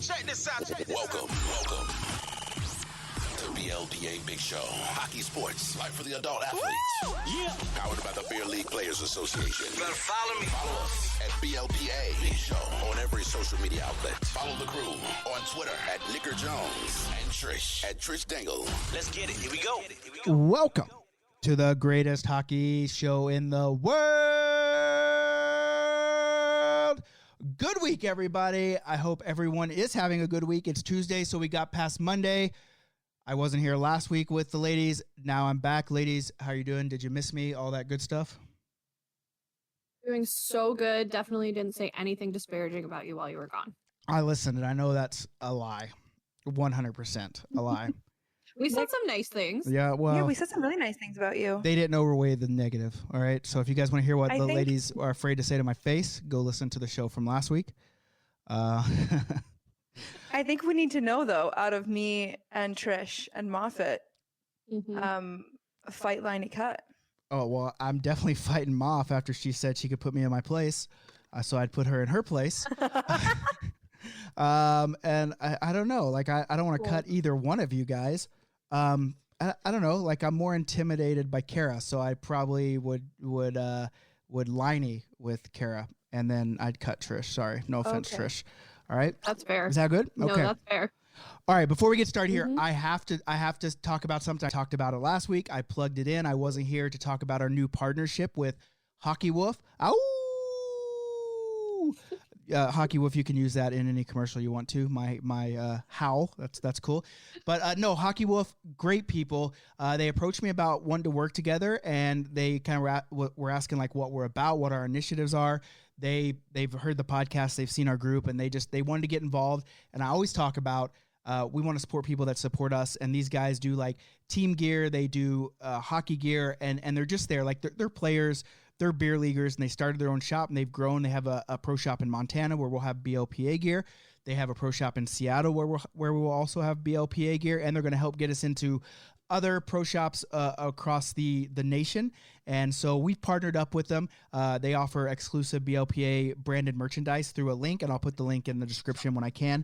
Check this out. Welcome to BLPA Big Show. Hockey sports, life for the adult athletes. Woo! Yeah. Powered by the Beer League Players Association. You better follow me. Follow us at BLPA Big Show on every social media outlet. Follow the crew on Twitter at Nicker Jones and Trish at Trish Dangle. Let's get it. Here we go. Welcome to the greatest hockey show in the world. Good week, everybody. I hope everyone is having a good week. It's Tuesday, so we got past Monday. I wasn't here last week with the ladies. Now I'm back. Ladies, how are you doing? Did you miss me? All that good stuff? Doing so good. Definitely didn't say anything disparaging about you while you were gone. I listened, and I know that's a lie. 100% a lie. We said some nice things. Yeah, well. Yeah, we said some really nice things about you. They didn't overweigh the negative, all right? So if you guys want to hear what the ladies are afraid to say to my face, go listen to the show from last week. I think we need to know, though, out of me and Trish and Moffat, Fight-Liney-Cut. Oh, well, I'm definitely fighting Moff after she said she could put me in my place. So I'd put her in her place. And I don't know. Like, I don't want to cut either one of you guys. I don't know. Like, I'm more intimidated by Kara, so I probably would Liney with Kara, and then I'd cut Trish. Sorry. No offense, Trish. All right. That's fair. Is that good? No, okay. That's fair. All right, before we get started here, I have to talk about something. I talked about it last week. I plugged it in. I wasn't here to talk about our new partnership with Hockey Wolf. Ow! Hockey Wolf, you can use that in any commercial you want to. My howl, that's cool. But no, Hockey Wolf, great people. They approached me about wanting to work together, and they kind of were asking like what we're about, what our initiatives are. They've heard the podcast, they've seen our group, and they wanted to get involved. And I always talk about we want to support people that support us, and these guys do like team gear, they do hockey gear, and they're just there. Like they're players, they're beer leaguers, and they started their own shop, and they've grown. They have a pro shop in Montana where we'll have BLPA gear. They have a pro shop in Seattle where we will also have BLPA gear, and they're going to help get us into other pro shops across the nation. And so we've partnered up with them. They offer exclusive BLPA branded merchandise through a link, and I'll put the link in the description when I can.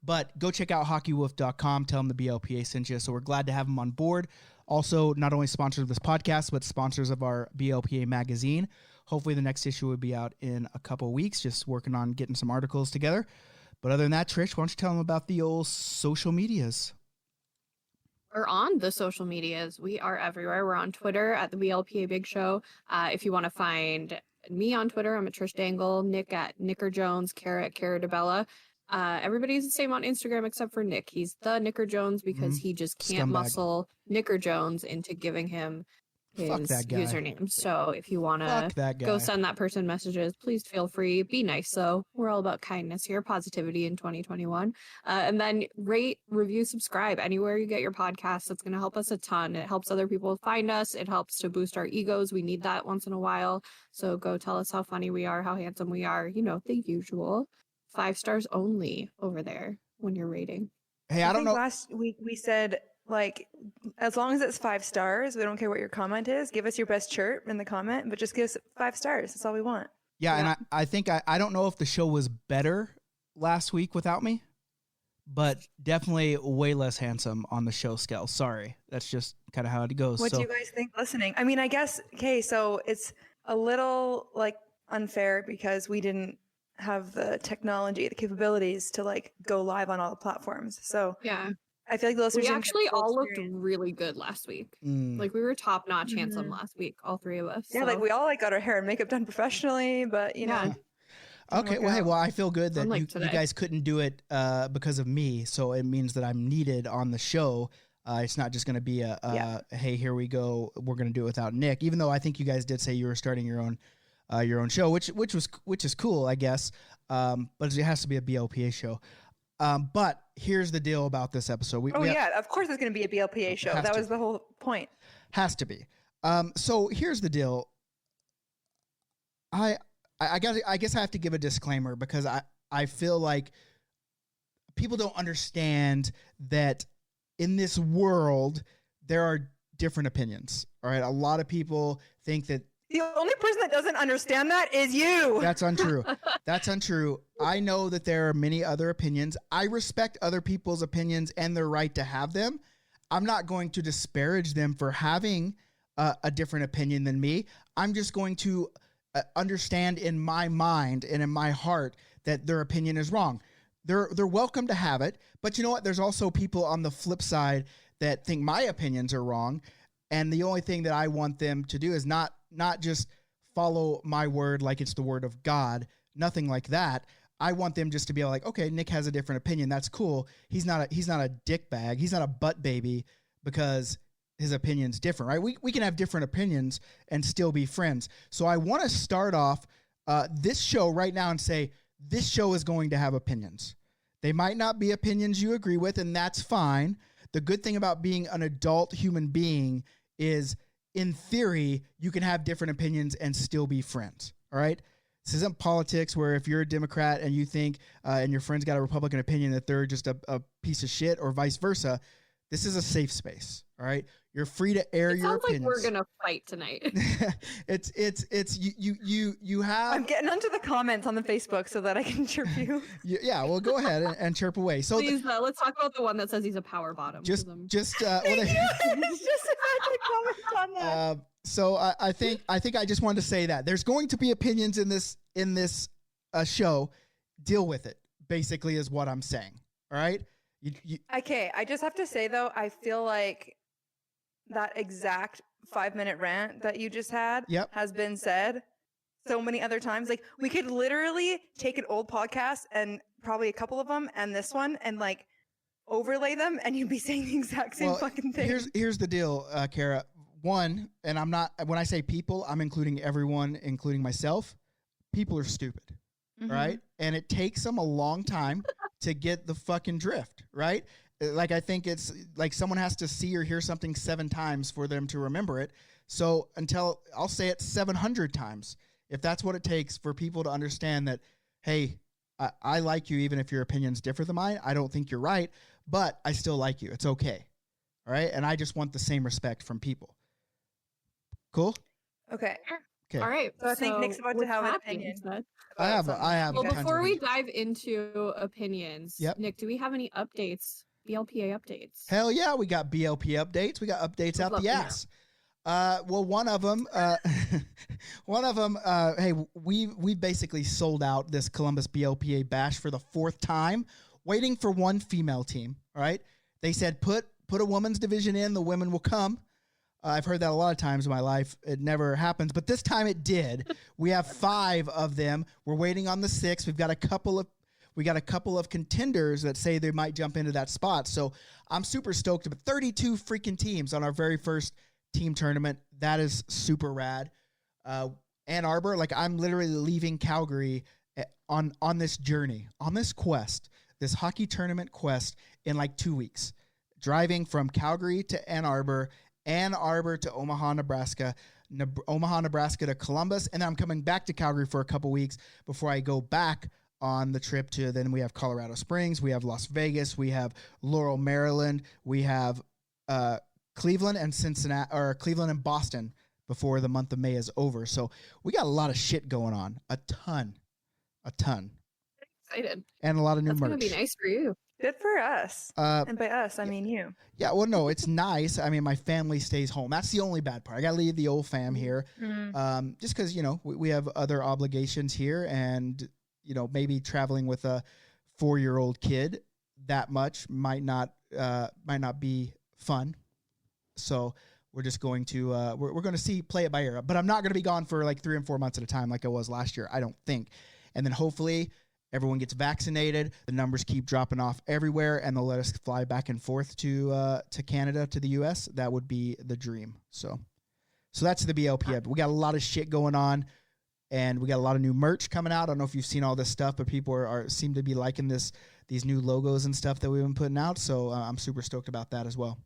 But go check out hockeywolf.com. Tell them the BLPA sent you. So we're glad to have them on board. Also, not only sponsors of this podcast, but sponsors of our BLPA magazine. Hopefully the next issue will be out in a couple of weeks, just working on getting some articles together. But other than that, Trish, why don't you tell them about the old social medias? We're on the social medias. We are everywhere. We're on Twitter at the BLPA Big Show. If you want to find me on Twitter, I'm at Trish Dangle, Nick at Nicker Jones, Kara at Kara DeBella. Everybody's the same on Instagram except for Nick. He's the Nicker Jones because he just can't muscle Nicker Jones into giving him his username. So if you want to go send that person messages, please feel free. Be nice, though. We're all about kindness here, positivity in 2021. And then rate, review, subscribe anywhere you get your podcasts. That's going to help us a ton. It helps other people find us. It helps to boost our egos. We need that once in a while. So go tell us how funny we are, how handsome we are. You know, the usual. 5 stars only over there when you're rating. Hey, I don't know. Last week we said, like, as long as it's 5 stars, we don't care what your comment is. Give us your best chirp in the comment, but just give us 5 stars. That's all we want. Yeah, and I think I don't know if the show was better last week without me, but definitely way less handsome on the show scale. Sorry. That's just kind of how it goes. What do you guys think listening? I mean, I guess, okay, so it's a little, like, unfair because we didn't have the technology, the capabilities to like go live on all the platforms. So yeah, I feel like the listeners we actually all looked really good last week. Like we were top notch handsome last week, all 3 of us. Yeah, so. Like we all like got our hair and makeup done professionally, but you know. Okay, well, hey, I feel good that you guys couldn't do it because of me, so it means that I'm needed on the show. It's not just going to be hey, here we go, we're going to do it without Nick. Even though I think you guys did say you were starting your own show, which is cool, I guess. But it has to be a BLPA show. But here's the deal about this episode. Of course it's going to be a BLPA show. That was the whole point. Has to be. So here's the deal. I guess I have to give a disclaimer because I feel like people don't understand that in this world there are different opinions. All right, a lot of people think that The only person that doesn't understand that is you. That's untrue. That's untrue. I know that there are many other opinions. I respect other people's opinions and their right to have them. I'm not going to disparage them for having a different opinion than me. I'm just going to understand in my mind and in my heart that their opinion is wrong. They're welcome to have it, but you know what? There's also people on the flip side that think my opinions are wrong, and the only thing that I want them to do is not just follow my word like it's the word of God, nothing like that. I want them just to be like, okay, Nick has a different opinion. That's cool. He's not a dick bag. He's not a butt baby because his opinion's different, right? We can have different opinions and still be friends. So I want to start off this show right now and say, this show is going to have opinions. They might not be opinions you agree with, and that's fine. The good thing about being an adult human being is, in theory, you can have different opinions and still be friends, all right? This isn't politics where if you're a Democrat and you think and your friend's got a Republican opinion that they're just a piece of shit or vice versa. This is a safe space, all right? You're free to air your opinions. Sounds like we're gonna fight tonight. it's you have. I'm getting onto the comments on the Facebook so that I can chirp you. Yeah, well, go ahead and chirp away. So Please, let's talk about the one that says he's a power bottom. just It's just about to comment on that. So I think I just wanted to say that there's going to be opinions in this show. Deal with it. Basically, is what I'm saying. All right. Okay, I just have to say though, I feel like that exact 5-minute rant that you just had has been said so many other times. Like, we could literally take an old podcast and probably a couple of them and this one and like overlay them, and you'd be saying the exact same fucking thing. Here's the deal, Kara. One, and I'm not, when I say people, I'm including everyone, including myself. People are stupid, right? And it takes them a long time to get the fucking drift, right? Like, I think it's like someone has to see or hear something 7 times for them to remember it. So until I'll say it 700 times, if that's what it takes for people to understand that, hey, I like you even if your opinion's different than mine. I don't think you're right, but I still like you. It's okay. All right. And I just want the same respect from people. Cool? Okay. Okay. All right. So I think Nick's about to have an opinion. I have. Well, tons before of we opinions. dive into opinions, Nick, do we have any updates? BLPA updates? Hell yeah, we got BLP updates. We got updates out the ass. Well, one of them, hey, we basically sold out this Columbus BLPA bash for the 4th time, waiting for one female team. All right. They said, put a women's division in, the women will come. I've heard that a lot of times in my life. It never happens, but this time it did. We have 5 of them. We're waiting on the 6th. We got a couple of contenders that say they might jump into that spot. So I'm super stoked. But 32 freaking teams on our very first team tournament. That is super rad. Ann Arbor, like, I'm literally leaving Calgary on this journey, on this quest, this hockey tournament quest in like 2 weeks. Driving from Calgary to Ann Arbor to Omaha, Nebraska, Omaha, Nebraska to Columbus, and then I'm coming back to Calgary for a couple weeks before I go back on the trip to, then we have Colorado Springs, we have Las Vegas, we have Laurel, Maryland, we have Cleveland and Cincinnati, or Cleveland and Boston before the month of May is over. So we got a lot of shit going on, a ton, Excited. and a lot of new That's merch. gonna be nice for you. Good for us. And by us, I mean you. Yeah, well, no, it's nice. I mean, my family stays home. That's the only bad part. I got to leave the old fam here just because, you know, we have other obligations here, and, you know, maybe traveling with a 4-year-old kid that much might not be fun. So we're just going to we're going to play it by ear. But I'm not going to be gone for like 3 and 4 months at a time like I was last year, I don't think. And then hopefully everyone gets vaccinated, the numbers keep dropping off everywhere, and they'll let us fly back and forth to Canada, to the U.S. That would be the dream. So that's the BLPA. But we got a lot of shit going on, and we got a lot of new merch coming out. I don't know if you've seen all this stuff, but people seem to be liking these new logos and stuff that we've been putting out. So I'm super stoked about that as well.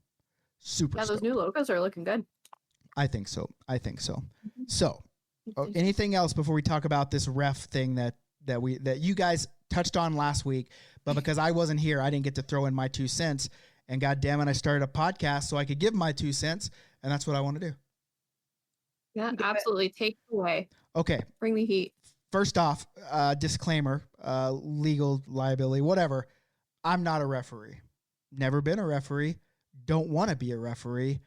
Super stoked. Those new logos are looking good. I think so. So anything else before we talk about this ref thing that you guys touched on last week, but because I wasn't here, I didn't get to throw in my 2 cents, and God damn it, I started a podcast so I could give my 2 cents, and that's what I want to do. Yeah, absolutely. Take it away. Okay. Bring the heat. First off, disclaimer, legal liability, whatever. I'm not a referee. Never been a referee. Don't want to be a referee.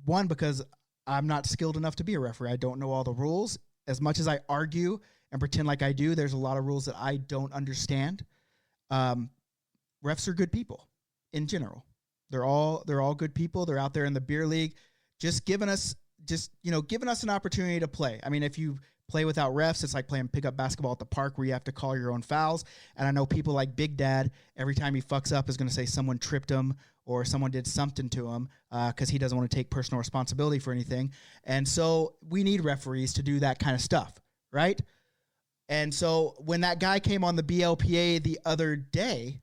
One, because I'm not skilled enough to be a referee. I don't know all the rules. As much as I argue and pretend like I do, there's a lot of rules that I don't understand. Refs are good people in general. They're all good people. They're out there in the beer league, just giving us an opportunity to play. I mean, if you play without refs, it's like playing pickup basketball at the park where you have to call your own fouls. And I know people like Big Dad, every time he fucks up is going to say someone tripped him or someone did something to him because he doesn't want to take personal responsibility for anything. And so we need referees to do that kind of stuff, right? And so when that guy came on the BLPA the other day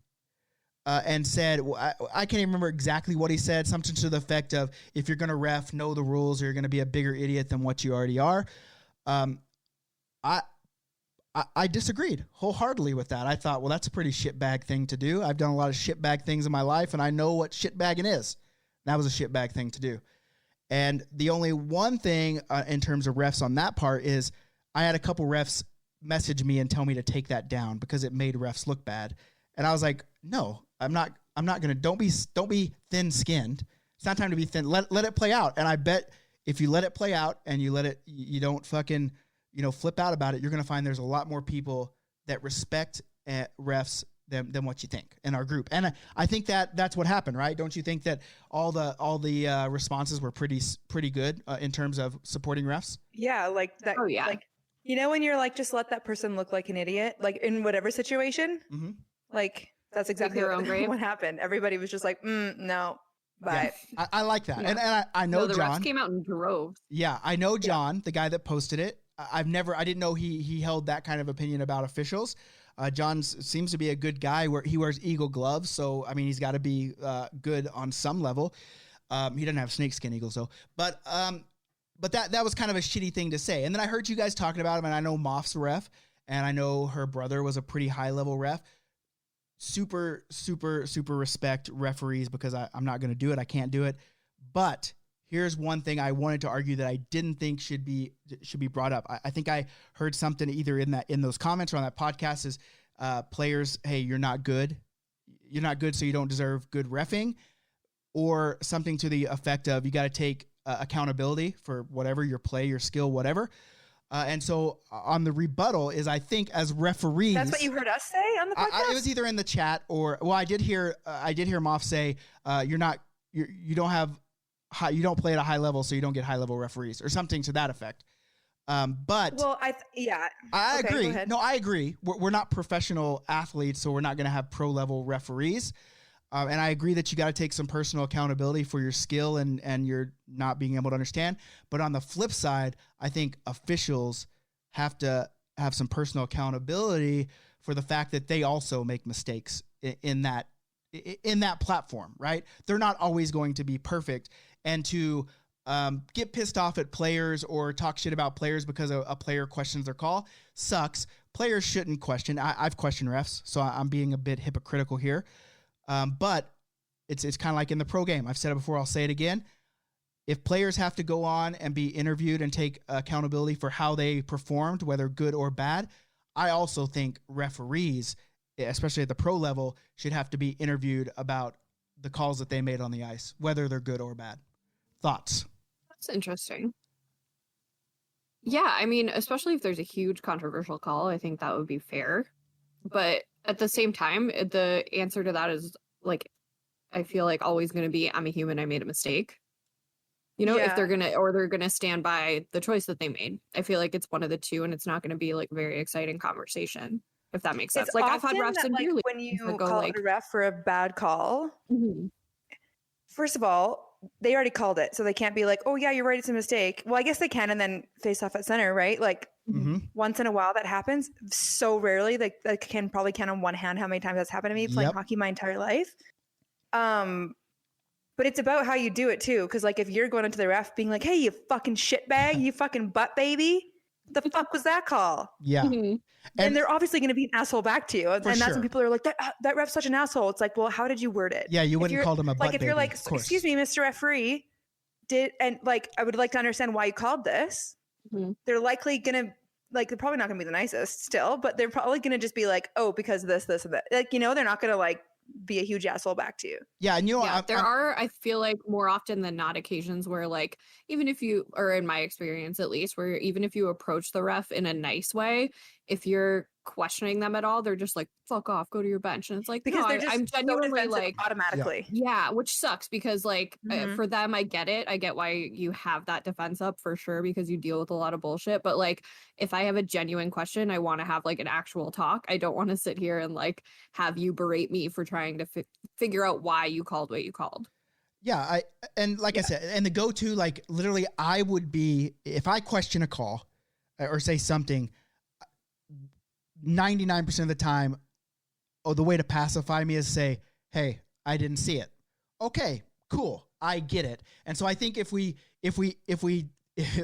and said, I can't even remember exactly what he said, something to the effect of, if you're going to ref, know the rules, or you're going to be a bigger idiot than what you already are. I disagreed wholeheartedly with that. I thought, well, that's a pretty shitbag thing to do. I've done a lot of shitbag things in my life, and I know what shitbagging is. That was a shitbag thing to do. And the only one thing in terms of refs on that part is I had a couple refs message me and tell me to take that down because it made refs look bad. And I was like, no, I'm not going to. Don't be thin-skinned. It's not time to be thin. Let it play out. And I bet if you let it play out and you don't fucking, flip out about it, you're going to find there's a lot more people that respect refs than what you think in our group. And I think that's what happened, right? Don't you think that all the responses were pretty good in terms of supporting refs? Yeah, like that. Oh yeah. Like, when you're like, just let that person look like an idiot, like in whatever situation. Mm-hmm. Like that's exactly what happened. Everybody was just like, no. But yeah. I like that. Yeah. And I know the John refs came out in droves. Yeah, I know John, the guy that posted it. I didn't know he held that kind of opinion about officials. John seems to be a good guy where he wears eagle gloves. So, I mean, he's got to be good on some level. He doesn't have snakeskin eagles though, but that was kind of a shitty thing to say. And then I heard you guys talking about him, and I know Moff's a ref, and I know her brother was a pretty high level ref. Super, super, super respect referees because I'm not going to do it. I can't do it. But here's one thing I wanted to argue that I didn't think should be brought up. I think I heard something either in those comments or on that podcast is players, hey, you're not good. You're not good, so you don't deserve good reffing, or something to the effect of you got to take accountability for whatever your play, your skill, whatever. And so on the rebuttal is, I think as referees, that's what you heard us say on the podcast. It was either in the chat or, well, I did hear Moff say, you don't play at a high level, so you don't get high level referees or something to that effect. But well, I agree. No, I agree. We're not professional athletes, so we're not going to have pro level referees. And I agree that you got to take some personal accountability for your skill and your not being able to understand. But on the flip side, I think officials have to have some personal accountability for the fact that they also make mistakes in that platform, right? They're not always going to be perfect. And to get pissed off at players or talk shit about players because a player questions their call sucks. Players shouldn't question. I've questioned refs, so I'm being a bit hypocritical here. But it's kind of like in the pro game. I've said it before. I'll say it again. If players have to go on and be interviewed and take accountability for how they performed, whether good or bad, I also think referees, especially at the pro level, should have to be interviewed about the calls that they made on the ice, whether they're good or bad. Thoughts? That's interesting. Yeah, I mean, especially if there's a huge controversial call, I think that would be fair. But at the same time, the answer to that is, like, I feel like always going to be, I'm a human, I made a mistake. If they're going to stand by the choice that they made. I feel like it's one of the two, and it's not going to be like very exciting conversation, if that makes sense. It's like I've had refs in beer league when you call a ref for a bad call. Mm-hmm. First of all, they already called it, so they can't be like, oh yeah, you're right, it's a mistake. Well, I guess they can, and then face off at center, right? Like once in a while that happens. So rarely, like I can probably count on one hand how many times that's happened to me playing hockey my entire life. But it's about how you do it too, because like if you're going into the ref being like, hey, you fucking shitbag, you fucking butt baby, the fuck was that call? Yeah. Mm-hmm. And they're obviously going to be an asshole back to you. And that's when people are like, that ref's such an asshole. It's like, well, how did you word it? Yeah, you wouldn't call them a butt like if baby, you're like, excuse me, Mr. Referee, I would like to understand why you called this. Mhm. They're likely gonna they're probably not gonna be the nicest still, but they're probably gonna just be like, oh, because this, and that. Like, they're not gonna like be a huge asshole back to you. Yeah, and I feel like more often than not occasions where like even if you, or in my experience at least, where even if you approach the ref in a nice way, if you're questioning them at all, they're just like, fuck off, go to your bench. And it's like, because no, they're just I'm genuinely like automatically. Yeah, which sucks because like for them, I get it. I get why you have that defense up for sure because you deal with a lot of bullshit. But like, if I have a genuine question, I want to have like an actual talk. I don't want to sit here and like have you berate me for trying to figure out why you called what you called. Yeah, I said, and the go-to, like literally, I would be, if I question a call or say something, 99% of the time, the way to pacify me is say, hey, I didn't see it. Okay, cool, I get it. And so I think if we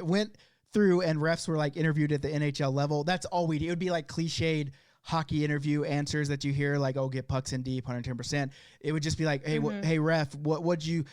went through and refs were like interviewed at the NHL level, that's all we do. It would be like cliched hockey interview answers that you hear, like, oh, get pucks in deep, 110%. It would just be like, hey, hey, ref, what'd you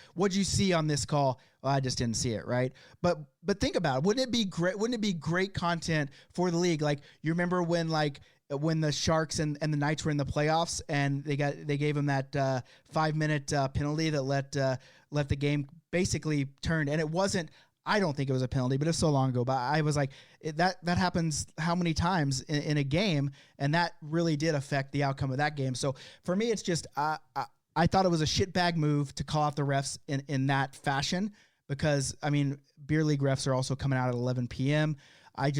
see on this call? Well, I just didn't see it, right? But think about it. Wouldn't it be great? Wouldn't it be great content for the league? Like, you remember when the Sharks and the Knights were in the playoffs and they gave them that 5-minute penalty that let the game basically turn, and it wasn't. I don't think it was a penalty, but it's so long ago. But I was like, that happens how many times in a game, and that really did affect the outcome of that game. So for me, it's just I thought it was a shitbag move to call out the refs in that fashion because, I mean, beer league refs are also coming out at 11 p.m. I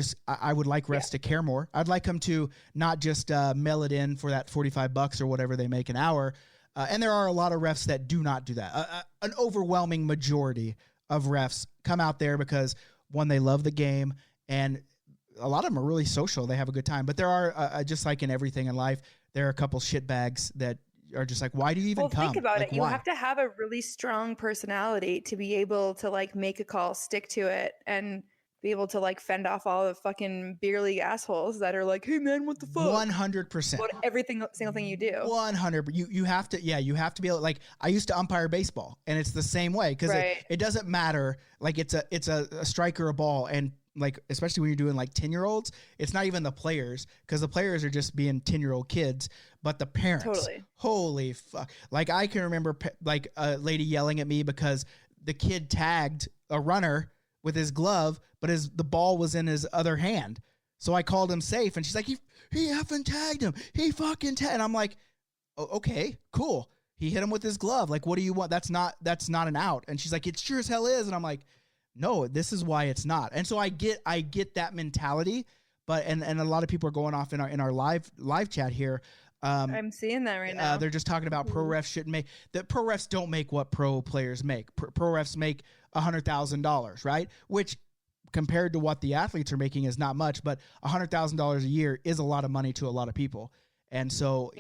would like refs to care more. I'd like them to not just mail it in for that $45 or whatever they make an hour. And there are a lot of refs that do not do that. An overwhelming majority of refs come out there because, one, they love the game, and a lot of them are really social. They have a good time. But there are, just like in everything in life, there are a couple shitbags that are just like, why do you even come? Think about like, it. You why? have to have a really strong personality to be able to like make a call, stick to it, and be able to like fend off all the fucking beer league assholes that are like, hey man, what the fuck? 100%. What single thing you do. 100. You have to, you have to be able, like, I used to umpire baseball, and it's the same way because it doesn't matter. Like, it's a strike or a ball, and like, especially when you're doing like 10-year-olds, it's not even the players, because the players are just being 10-year-old kids, but the parents. Totally. Holy fuck! Like, I can remember like a lady yelling at me because the kid tagged a runner with his glove, but the ball was in his other hand. So I called him safe, and she's like, he effing tagged him. He fucking tagged. And I'm like, oh, okay, cool. He hit him with his glove. Like, what do you want? That's not an out. And she's like, it sure as hell is. And I'm like, no, this is why it's not. And so I get that mentality, but and a lot of people are going off in our live chat here. I'm seeing that right now. They're just talking about pro refs shouldn't make that. Pro refs don't make what pro players make. Pro refs make $100,000, right? Which, compared to what the athletes are making, is not much, but $100,000 a year is a lot of money to a lot of people. And so,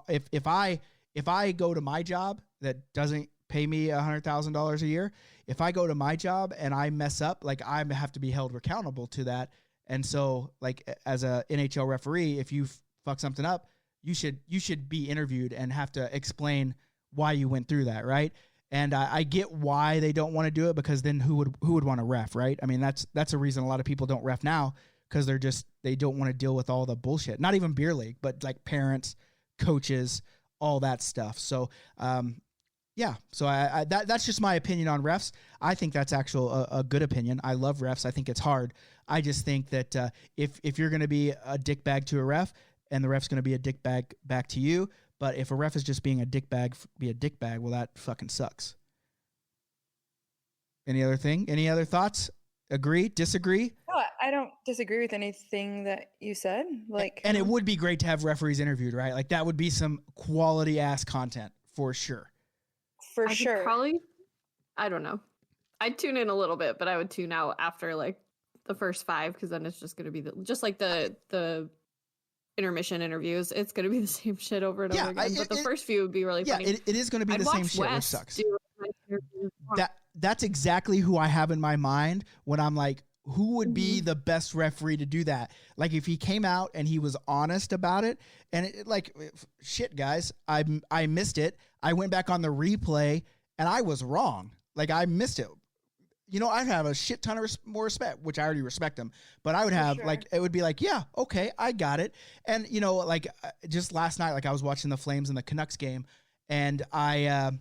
if I go to my job that doesn't pay me $100,000 a year, if I go to my job and I mess up, like, I have to be held accountable to that. And so, like, as a NHL referee, if you fuck something up, you should be interviewed and have to explain why you went through that, right? And I get why they don't want to do it, because then who would want to ref, right? I mean, that's a reason a lot of people don't ref now, because they don't want to deal with all the bullshit. Not even beer league, but like parents, coaches, all that stuff. So, yeah. So that's just my opinion on refs. I think that's actually a good opinion. I love refs. I think it's hard. I just think that if you're going to be a dickbag to a ref, and the ref's going to be a dickbag back to you. But if a ref is just being a dickbag, well, that fucking sucks. Any other thoughts? Agree? Disagree? No, I don't disagree with anything that you said. Like, and it would be great to have referees interviewed, right? Like, that would be some quality ass content for sure. For I sure. Probably, I don't know. I'd tune in a little bit, but I would tune out after like the first 5, because then it's just going to be just like the intermission interviews. It's going to be the same shit over and over again. But the first few would be really funny. Yeah, it is going to be the same shit, which sucks. Do That's exactly who I have in my mind when I'm like, who would be the best referee to do that? Like, if he came out and he was honest about it, and like, shit, guys, I missed it. I went back on the replay and I was wrong. Like, I missed it. I'd have a shit ton of more respect, which I already respect them, but I would have it would be like, yeah, okay, I got it. And just last night, like I was watching the Flames and the Canucks game, and I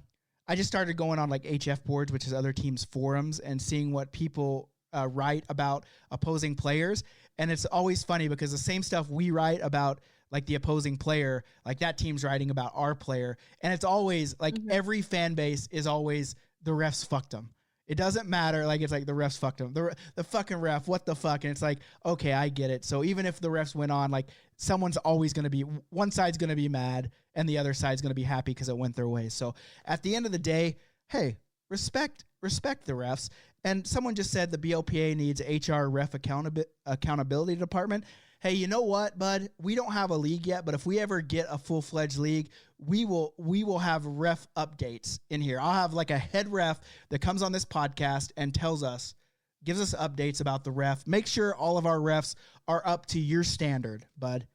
just started going on like HF boards, which is other teams' forums, and seeing what people write about opposing players. And it's always funny because the same stuff we write about like the opposing player, like that team's writing about our player. And it's always like every fan base is always the refs fucked them. It doesn't matter. Like, it's like the refs fucked them. The fucking ref, what the fuck? And it's like, okay, I get it. So even if the refs went on, like someone's always going to be, one side's going to be mad and the other side's going to be happy because it went their way. So at the end of the day, hey, respect the refs. And someone just said the BLPA needs HR ref accountability department. Hey, you know what, bud? We don't have a league yet, but if we ever get a full-fledged league, we will have ref updates in here. I'll have like a head ref that comes on this podcast and gives us updates about the ref. Make sure all of our refs are up to your standard, bud.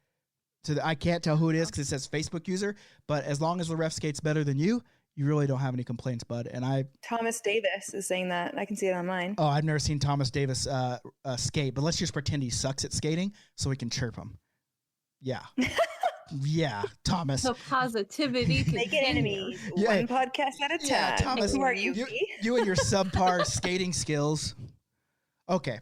I can't tell who it is because it says Facebook user, but as long as the ref skates better than you really don't have any complaints, bud. And Thomas Davis is saying that. I can see it on mine. Oh, I've never seen Thomas Davis skate, but let's just pretend he sucks at skating so we can chirp him. Yeah. Yeah, Thomas. So positivity. Make it enemies. Yeah. One podcast at a time. Yeah, Thomas. Who are you? You and your subpar skating skills. Okay.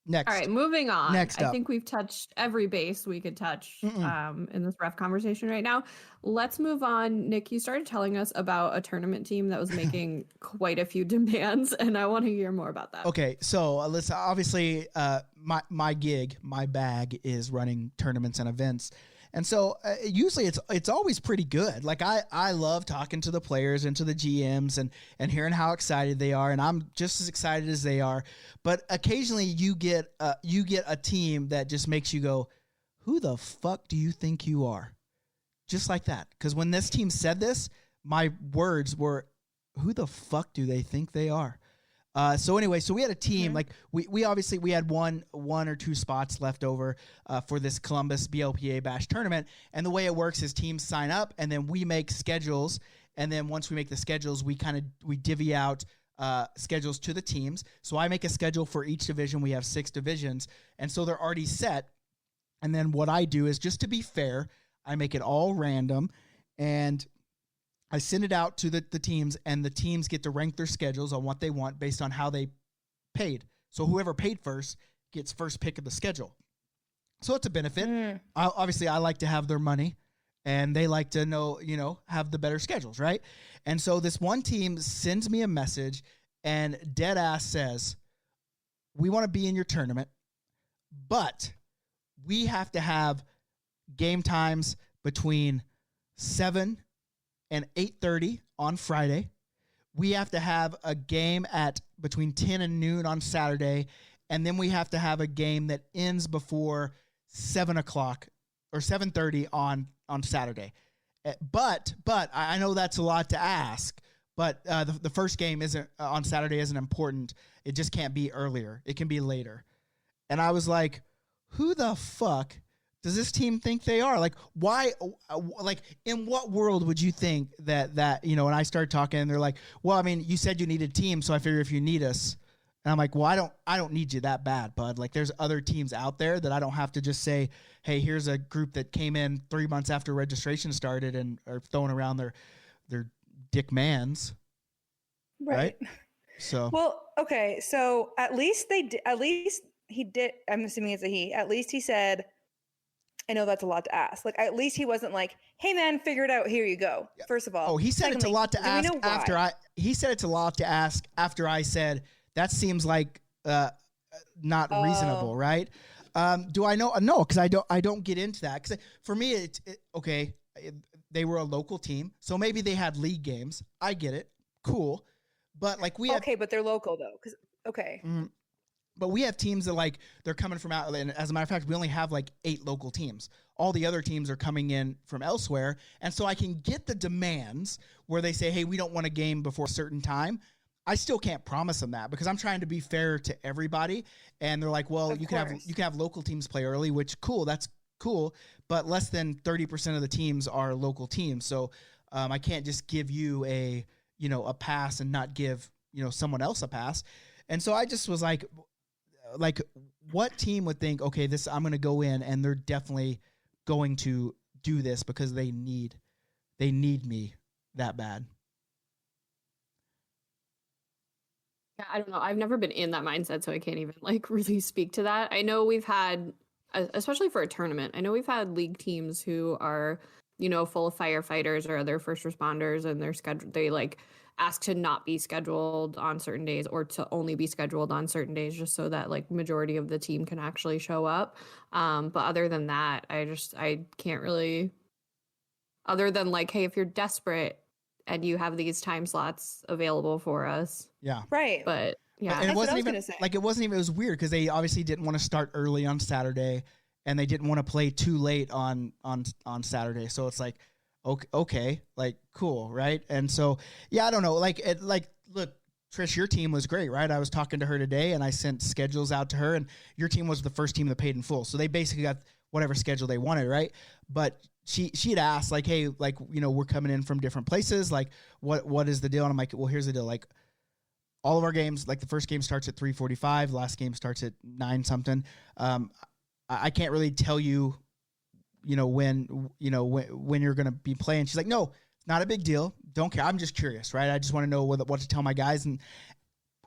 Next. All right, moving on. Next up. I think we've touched every base we could touch in this ref conversation right now. Let's move on. Nick, you started telling us about a tournament team that was making quite a few demands, and I want to hear more about that. Okay, so listen, obviously my bag is running tournaments and events. And so usually it's always pretty good. Like I love talking to the players and to the GMs and hearing how excited they are, and I'm just as excited as they are. But occasionally you get a team that just makes you go, "Who the fuck do you think you are?" Just like that. Because when this team said this, my words were, "Who the fuck do they think they are?" So anyway, we had a team, like we obviously had one or two spots left over for this Columbus BLPA Bash tournament. And the way it works is teams sign up and then we make schedules. And then once we make the schedules, we divvy out schedules to the teams. So I make a schedule for each division. We have 6 divisions. And so they're already set. And then what I do is, just to be fair, I make it all random and I send it out to the teams, and the teams get to rank their schedules on what they want based on how they paid. So whoever paid first gets first pick of the schedule. So it's a benefit. Obviously, I like to have their money, and they like to know, have the better schedules, right? And so this one team sends me a message and dead ass says, "We want to be in your tournament, but we have to have game times between 7 and 8:30 on Friday. We have to have a game at between 10 and noon on Saturday, and then we have to have a game that ends before 7 o'clock or 7:30 on Saturday." But I know that's a lot to ask, but the first game isn't on Saturday isn't important. It just can't be earlier. It can be later. And I was like, who the fuck does this team think they are? Like, why, like, in what world would you think that, and I started talking and they're like, well, I mean, you said you needed teams, so I figure if you need us. And I'm like, well, I don't need you that bad, bud. Like, there's other teams out there that I don't have to just say, hey, here's a group that came in 3 months after registration started and are throwing around their dick mans. Right? So. Well, okay. So at least he did. I'm assuming it's a he. At least he said, I know that's a lot to ask. Like, at least he wasn't like, hey man, figure it out. Here you go. Yeah. First of all. Oh, he said it's a lot to ask he said it's a lot to ask after I said, that seems like not reasonable, right? Do I know? No, because I don't get into that. Because for me, they were a local team, so maybe they had league games. I get it, cool. But like but they're local though. But we have teams that they're coming from out. And as a matter of fact, we only have 8 local teams. All the other teams are coming in from elsewhere, and so I can get the demands where they say, hey, we don't want a game before a certain time. I still can't promise them that because I'm trying to be fair to everybody. And they're like, well, you can have local teams play early, which that's cool. But less than 30% of the teams are local teams. So I can't just give you a pass and not give someone else a pass. And so I just was like, what team would think, okay, I'm going to go in and they're definitely going to do this because they need me that bad. Yeah, I don't know. I've never been in that mindset, so I can't even like really speak to that. I know we've had, especially for a tournament, I know we've had league teams who are, full of firefighters or other first responders, and they like ask to not be scheduled on certain days or to only be scheduled on certain days just so that like majority of the team can actually show up. But other than that, I can't really, other than like, hey, if you're desperate and you have these time slots available for us. Yeah. Right. But yeah. And it wasn't even like, it was weird because they obviously didn't want to start early on Saturday and they didn't want to play too late on Saturday. So it's like, okay, like cool. Right. And so, yeah, I don't know. Look, Trish, your team was great, right? I was talking to her today and I sent schedules out to her and your team was the first team that paid in full. So they basically got whatever schedule they wanted. Right. But she'd asked like, hey, like, we're coming in from different places. Like what is the deal? And I'm like, well, here's the deal. Like all of our games, like the first game starts at 3:45, last game starts at 9 something. I can't really tell you, when you're going to be playing. She's like, no, not a big deal. Don't care. I'm just curious. Right. I just want to know what to tell my guys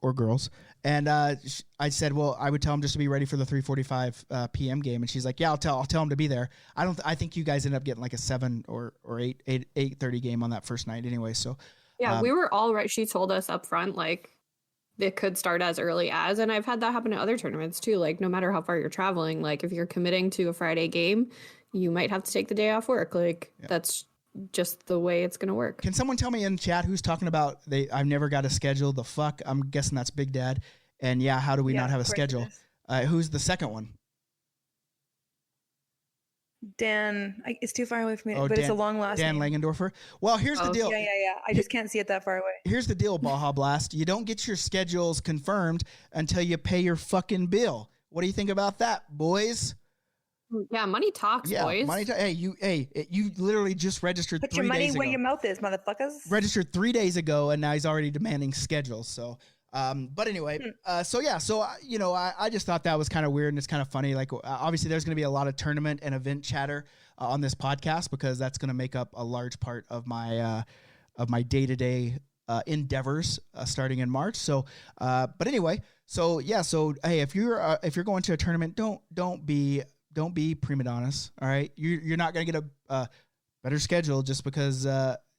or girls. And I said, well, I would tell them just to be ready for the 3:45 p.m. game. And she's like, yeah, I'll tell them to be there. I think you guys ended up getting like a 7 or 8:30 game on that first night anyway. So yeah, we were all right. She told us up front, like it could start as early as, and I've had that happen at other tournaments too. Like no matter how far you're traveling, like if you're committing to a Friday game, you might have to take the day off work. Like that's just the way it's going to work. Can someone tell me in chat who's talking about I've never got a schedule? The fuck? I'm guessing that's Big Dad. And yeah, how do we not have a schedule? Who's the second one? Dan. It's too far away from me, but it's a long last name. Dan Langendorfer. Well, here's the deal. Yeah. I just can't see it that far away. Here's the deal, Baja Blast. You don't get your schedules confirmed until you pay your fucking bill. What do you think about that, boys? Yeah, money talks, boys. Money talks. Hey, you literally just registered 3 days ago. Put your money where your mouth is, motherfuckers. Registered 3 days ago, and now he's already demanding schedules. So, but anyway, I just thought that was kind of weird and it's kind of funny. Like, obviously, there's going to be a lot of tournament and event chatter on this podcast because that's going to make up a large part of my day-to-day endeavors starting in March. So, but anyway, so hey, if you're going to a tournament, don't be prima donnas. All right. You're not going to get a better schedule just because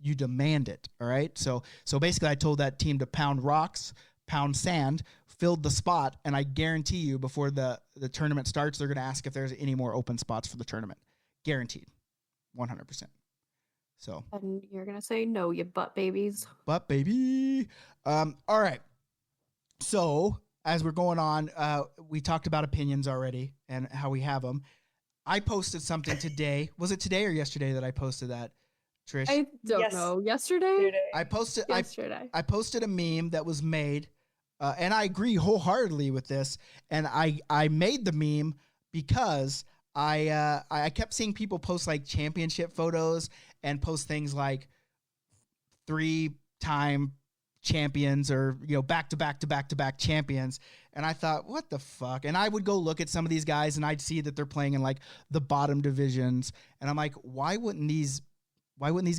you demand it. All right. So basically I told that team to pound rocks, pound sand, filled the spot. And I guarantee you before the tournament starts, they're going to ask if there's any more open spots for the tournament. Guaranteed. 100%. So. And you're going to say no, you butt babies. Butt baby. All right. So as we're going on, we talked about opinions already and how we have them. I posted something today. Was it today or yesterday that I posted that, Trish? I don't know. Yesterday? I posted yesterday. I posted a meme that was made, and I agree wholeheartedly with this. And I made the meme because I kept seeing people post like championship photos and post things like 3-time champions or back to back champions, and I thought, what the fuck? And I would go look at some of these guys and I'd see that they're playing in like the bottom divisions, and I'm like, why wouldn't these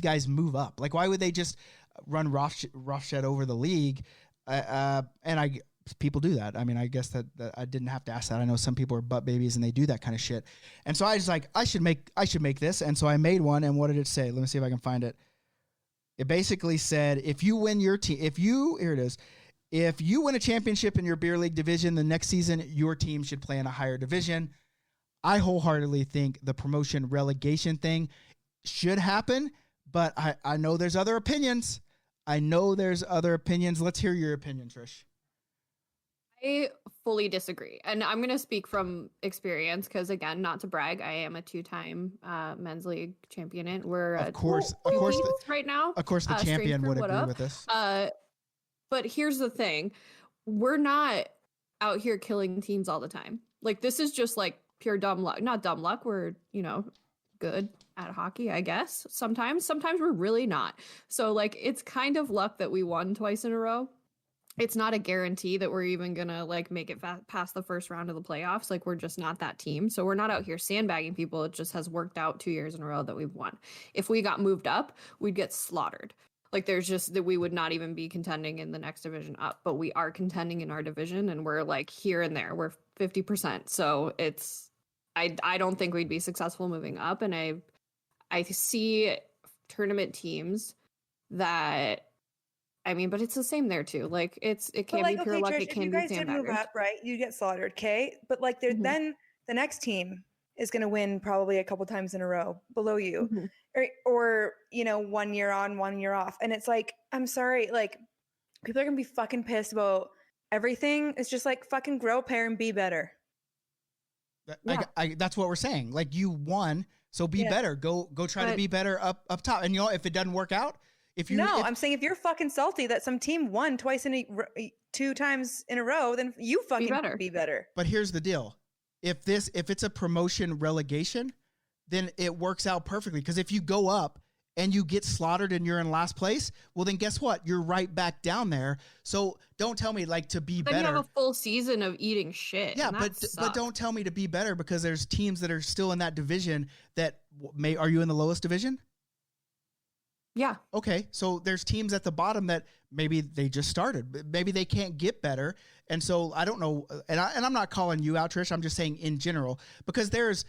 guys move up? Like, why would they just run roughshod over the league? People do that. I mean, I guess that I didn't have to ask that. I know some people are butt babies and they do that kind of shit, and so I was like, I should make this, and so I made one. And what did it say? Let me see if I can find it. It basically said, if you win your team, if you win a championship in your beer league division, the next season, your team should play in a higher division. I wholeheartedly think the promotion relegation thing should happen, but I know there's other opinions. Let's hear your opinion, Trish. I fully disagree. And I'm going to speak from experience because, again, not to brag, I am a 2-time men's league champion. We're of course right now. Of course, the champion would agree with this. But here's the thing. We're not out here killing teams all the time. Like, this is just like pure dumb luck. Not dumb luck. We're, good at hockey, I guess. Sometimes we're really not. So, like, it's kind of luck that we won twice in a row. it's not a guarantee that we're even gonna like make it past the first round of the playoffs. Like we're just not that team. So we're not out here sandbagging people. It just has worked out 2 years in a row that we've won. If we got moved up, we'd get slaughtered. Like there's just that we would not even be contending in the next division up, but we are contending in our division and we're like here and there. We're 50%. So I don't think we'd be successful moving up. And I see tournament teams that, I mean, but it's the same there too. Like it can't be pure luck. Trish, It can if you be guys did move sandbaggers. up, right, you get slaughtered, okay? But like then the next team is going to win probably a couple times in a row below you, or 1 year on, 1 year off, and it's like, I'm sorry, like people are gonna be fucking pissed about everything. It's just like fucking grow a pair and be better. That's what we're saying. Like you won, so be better. Go try to be better up top. And if it doesn't work out. I'm saying if you're fucking salty that some team won 2 times in a row, then you fucking be better. But here's the deal. If it's a promotion relegation, then it works out perfectly. Because if you go up and you get slaughtered and you're in last place, well, then guess what? You're right back down there. So don't tell me like to be better. Then you have a full season of eating shit. Yeah, but don't tell me to be better because there's teams that are still in that division that are you in the lowest division? Yeah. Okay. So there's teams at the bottom that maybe they just started, maybe they can't get better. And so I don't know. And I'm not calling you out, Trish. I'm just saying in general, because there's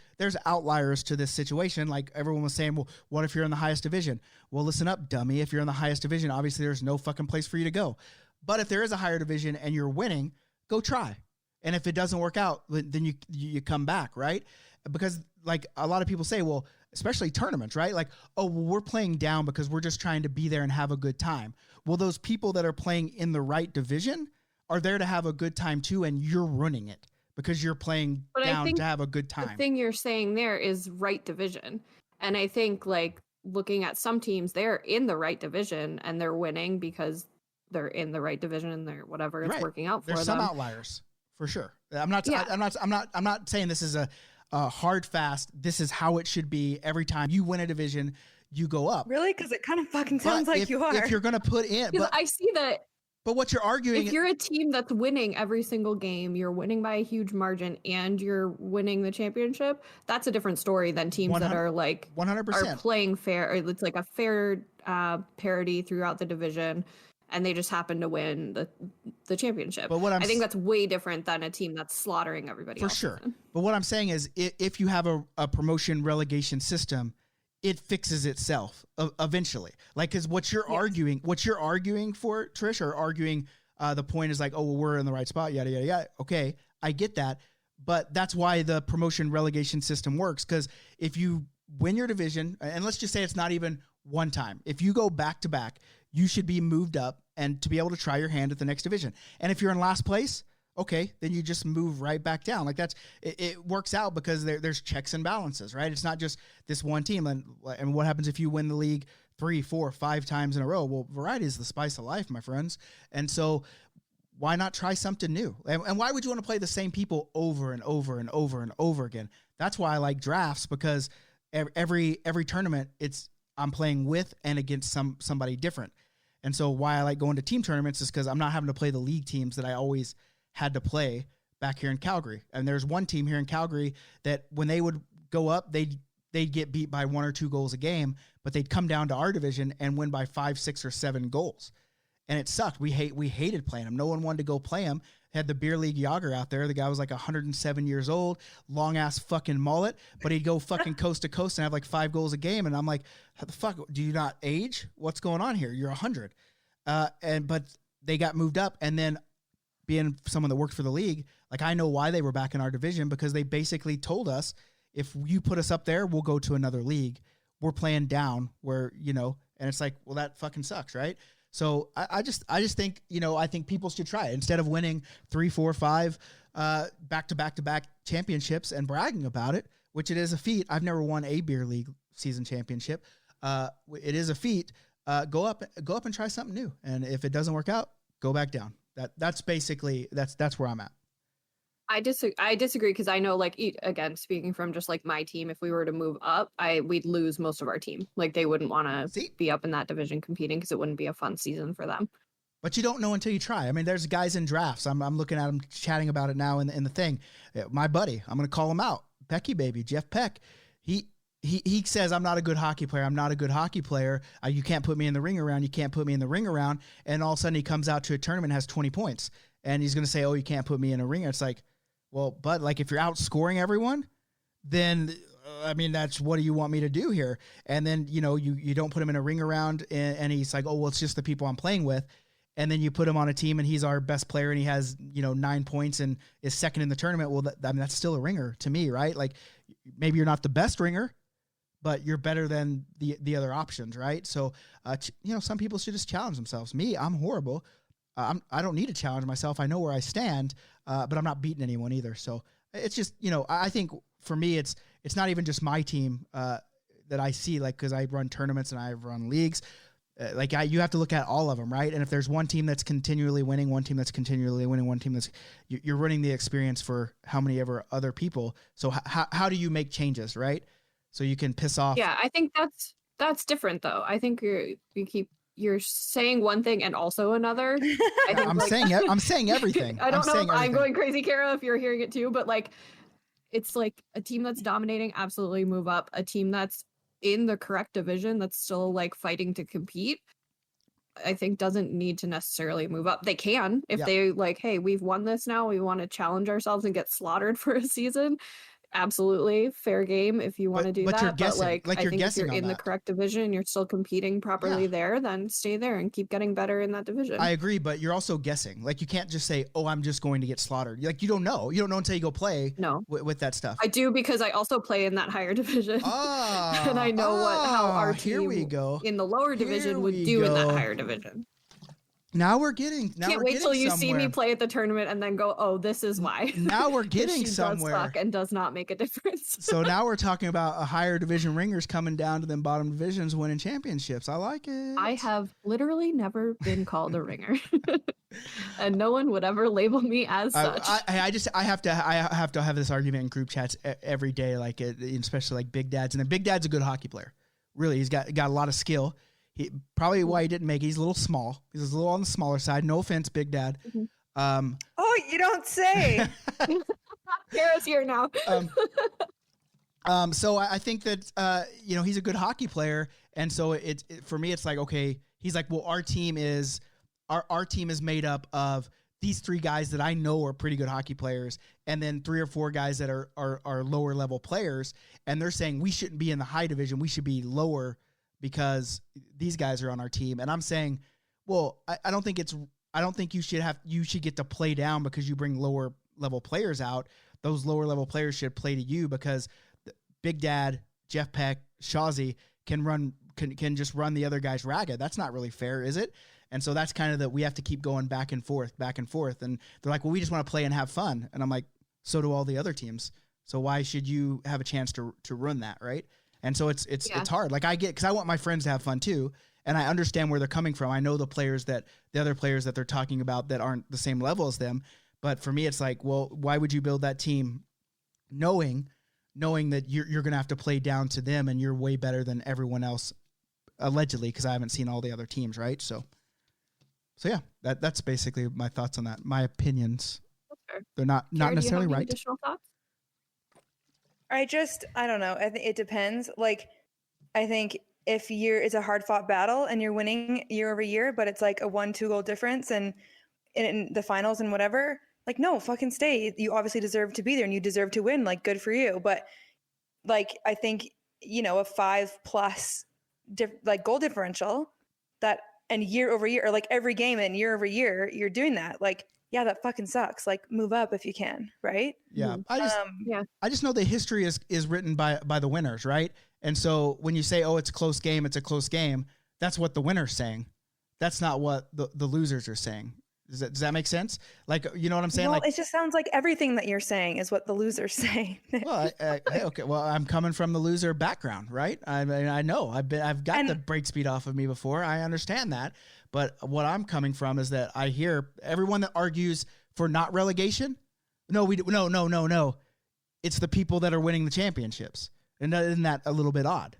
outliers to this situation. Like everyone was saying, well, what if you're in the highest division? Well, listen up, dummy. If you're in the highest division, obviously there's no fucking place for you to go. But if there is a higher division and you're winning, go try. And if it doesn't work out, then you come back, right? Because like a lot of people say, well, especially tournaments, right? Like, oh, well, we're playing down because we're just trying to be there and have a good time. Well, those people that are playing in the right division are there to have a good time too, and you're ruining it because you're playing down to have a good time. The thing you're saying there is right division. And I think like looking at some teams, they're in the right division and they're winning because they're in the right division and they're whatever it's working out for them. There's some outliers for sure. I'm not saying this is a hard fast. This is how it should be every time you win a division, you go up. Really? Because it kind of fucking sounds like you are. If you're going to put in, but I see that. But what you're arguing, if you're a team that's winning every single game, you're winning by a huge margin, and you're winning the championship, that's a different story than teams that are like 100% are playing fair. Or it's like a fair parity throughout the division, and they just happen to win the championship. But I think that's way different than a team that's slaughtering everybody for else. Sure. But what I'm saying is, if you have a promotion relegation system, it fixes itself eventually. Like, because what you're arguing for, Trish, or arguing the point is like, oh, well, we're in the right spot, yada, yada, yada. Okay, I get that. But that's why the promotion relegation system works. Because if you win your division, and let's just say it's not even one time, if you go back to back, you should be moved up and to be able to try your hand at the next division. And if you're in last place, okay, then you just move right back down. Like it works out because there's checks and balances, right? It's not just this one team. And what happens if you win the league 3, 4, 5 times in a row? Well, variety is the spice of life, my friends. And so why not try something new? And why would you want to play the same people over and over and over and over again? That's why I like drafts, because every tournament I'm playing with and against somebody different. And so why I like going to team tournaments is because I'm not having to play the league teams that I always had to play back here in Calgary. And there's one team here in Calgary that when they would go up, they'd get beat by 1 or 2 goals a game, but they'd come down to our division and win by 5, 6, or 7 goals. And it sucked. We hated playing them. No one wanted to go play them. Had the beer league Yager out there. The guy was like 107 years old, long ass fucking mullet, but he'd go fucking coast to coast and have like 5 goals a game. And I'm like, how the fuck? Do you not age? What's going on here? You're 100. But they got moved up, and then being someone that worked for the league, like I know why they were back in our division, because they basically told us, if you put us up there, we'll go to another league. We're playing down where, and it's like, well, that fucking sucks. Right. So I just think, I think people should try it instead of winning 3, 4, 5, back to back championships and bragging about it, which it is a feat. I've never won a beer league season championship. It is a feat. Go up and try something new. And if it doesn't work out, go back down. That's basically that's where I'm at. I disagree, because I know, like, again, speaking from just like my team, if we were to move up, we'd lose most of our team. Like, they wouldn't want to be up in that division competing, because it wouldn't be a fun season for them. But you don't know until you try. I mean, there's guys in drafts. I'm looking at them chatting about it now in the thing. My buddy, I'm going to call him out. Pecky baby, Jeff Peck. He says, I'm not a good hockey player. I'm not a good hockey player. You can't put me in the ring around. You can't put me in the ring around. And all of a sudden he comes out to a tournament and has 20 points. And he's going to say, oh, you can't put me in a ringer. It's like, well, but like if you're outscoring everyone, then I mean, that's what do you want me to do here? And then, you don't put him in a ring around and he's like, oh, well, it's just the people I'm playing with. And then you put him on a team and he's our best player and he has, 9 points and is second in the tournament. Well, that's still a ringer to me, right? Like maybe you're not the best ringer, but you're better than the other options, right? So, some people should just challenge themselves. Me, I'm horrible. I don't need to challenge myself. I know where I stand, but I'm not beating anyone either. So it's just, I think for me, it's not even just my team that I see, like, because I run tournaments and I run leagues. You have to look at all of them, right? And if there's one team that's continually winning, one team that's continually winning, one team that's you're running the experience for how many ever other people. So how do you make changes, right? So you can piss off. Yeah, I think that's different though. I think you're saying one thing and also another. I think, I'm saying everything. I don't know if I'm going crazy, Kara, if you're hearing it too, but like it's like a team that's dominating, absolutely move up. A team that's in the correct division that's still like fighting to compete, I think doesn't need to necessarily move up. They can if they like, hey, we've won this now, we want to challenge ourselves and get slaughtered for a season. Absolutely fair game if you want to do that. You're guessing, but I think if you're in the correct division and you're still competing properly there, then stay there and keep getting better in that division. I agree, but you're also guessing. Like you can't just say, oh, I'm just going to get slaughtered. Like you don't know. You don't know until you go play with that stuff. I do because I also play in that higher division. And I know how our team in the lower division would do in that higher division. Now we're getting. Can't wait till you see me play at the tournament and then go, oh, this is why. Now we're getting somewhere. Does suck and does not make a difference. So now we're talking about a higher division ringers coming down to them bottom divisions winning championships. I like it. I have literally never been called a ringer, and no one would ever label me as such. I have to have this argument in group chats every day, like especially like Big Dad's, and then Big Dad's a good hockey player. Really, he's got a lot of skill. Probably why he didn't make it. He's a little small. He's a little on the smaller side. No offense, Big Dad. Oh, you don't say. Kara's here now. So I think that he's a good hockey player, and so for me it's like, okay, he's like, well, our team is made up of these 3 guys that I know are pretty good hockey players, and then 3 or 4 guys that are lower level players, and they're saying we shouldn't be in the high division, we should be lower because these guys are on our team. And I'm saying, well, I don't think you should get to play down because you bring lower level players out. Those lower level players should play to you because Big Dad, Jeff Peck, Shawzy can just run the other guys ragged. That's not really fair, is it? And so that's kind of that we have to keep going back and forth. And they're like, well, we just want to play and have fun. And I'm like, so do all the other teams. So why should you have a chance to run that, right? And so it's hard. Like because I want my friends to have fun too, and I understand where they're coming from. I know the other players that they're talking about that aren't the same level as them. But for me, it's like, well, why would you build that team, knowing that you're going to have to play down to them, and you're way better than everyone else, allegedly, because I haven't seen all the other teams, right? So yeah, that's basically my thoughts on that. My opinions. Okay. They're not Kara, necessarily do you have any right. additional thoughts? I don't know. I think it depends. Like, I think if it's a hard fought battle and you're winning year over year, but it's like a 1-2 goal difference and in the finals and whatever, like, no, fucking stay. You obviously deserve to be there and you deserve to win. Like, good for you. But like, I think, a 5+ goal differential and year over year, or like every game and year over year, you're doing that. Like, yeah, that fucking sucks. Like, move up if you can, right? Yeah. I just know the history is written by the winners, right? And so when you say, oh, it's a close game, that's what the winner's saying. That's not what the losers are saying. Does that make sense? Like, you know what I'm saying? Well, like, it just sounds like everything that you're saying is what the losers say. Well, okay. Well, I'm coming from the loser background, right? I mean, I know I've got the break speed off of me before. I understand that. But what I'm coming from is that I hear everyone that argues for not relegation. No. It's the people that are winning the championships. And isn't that a little bit odd?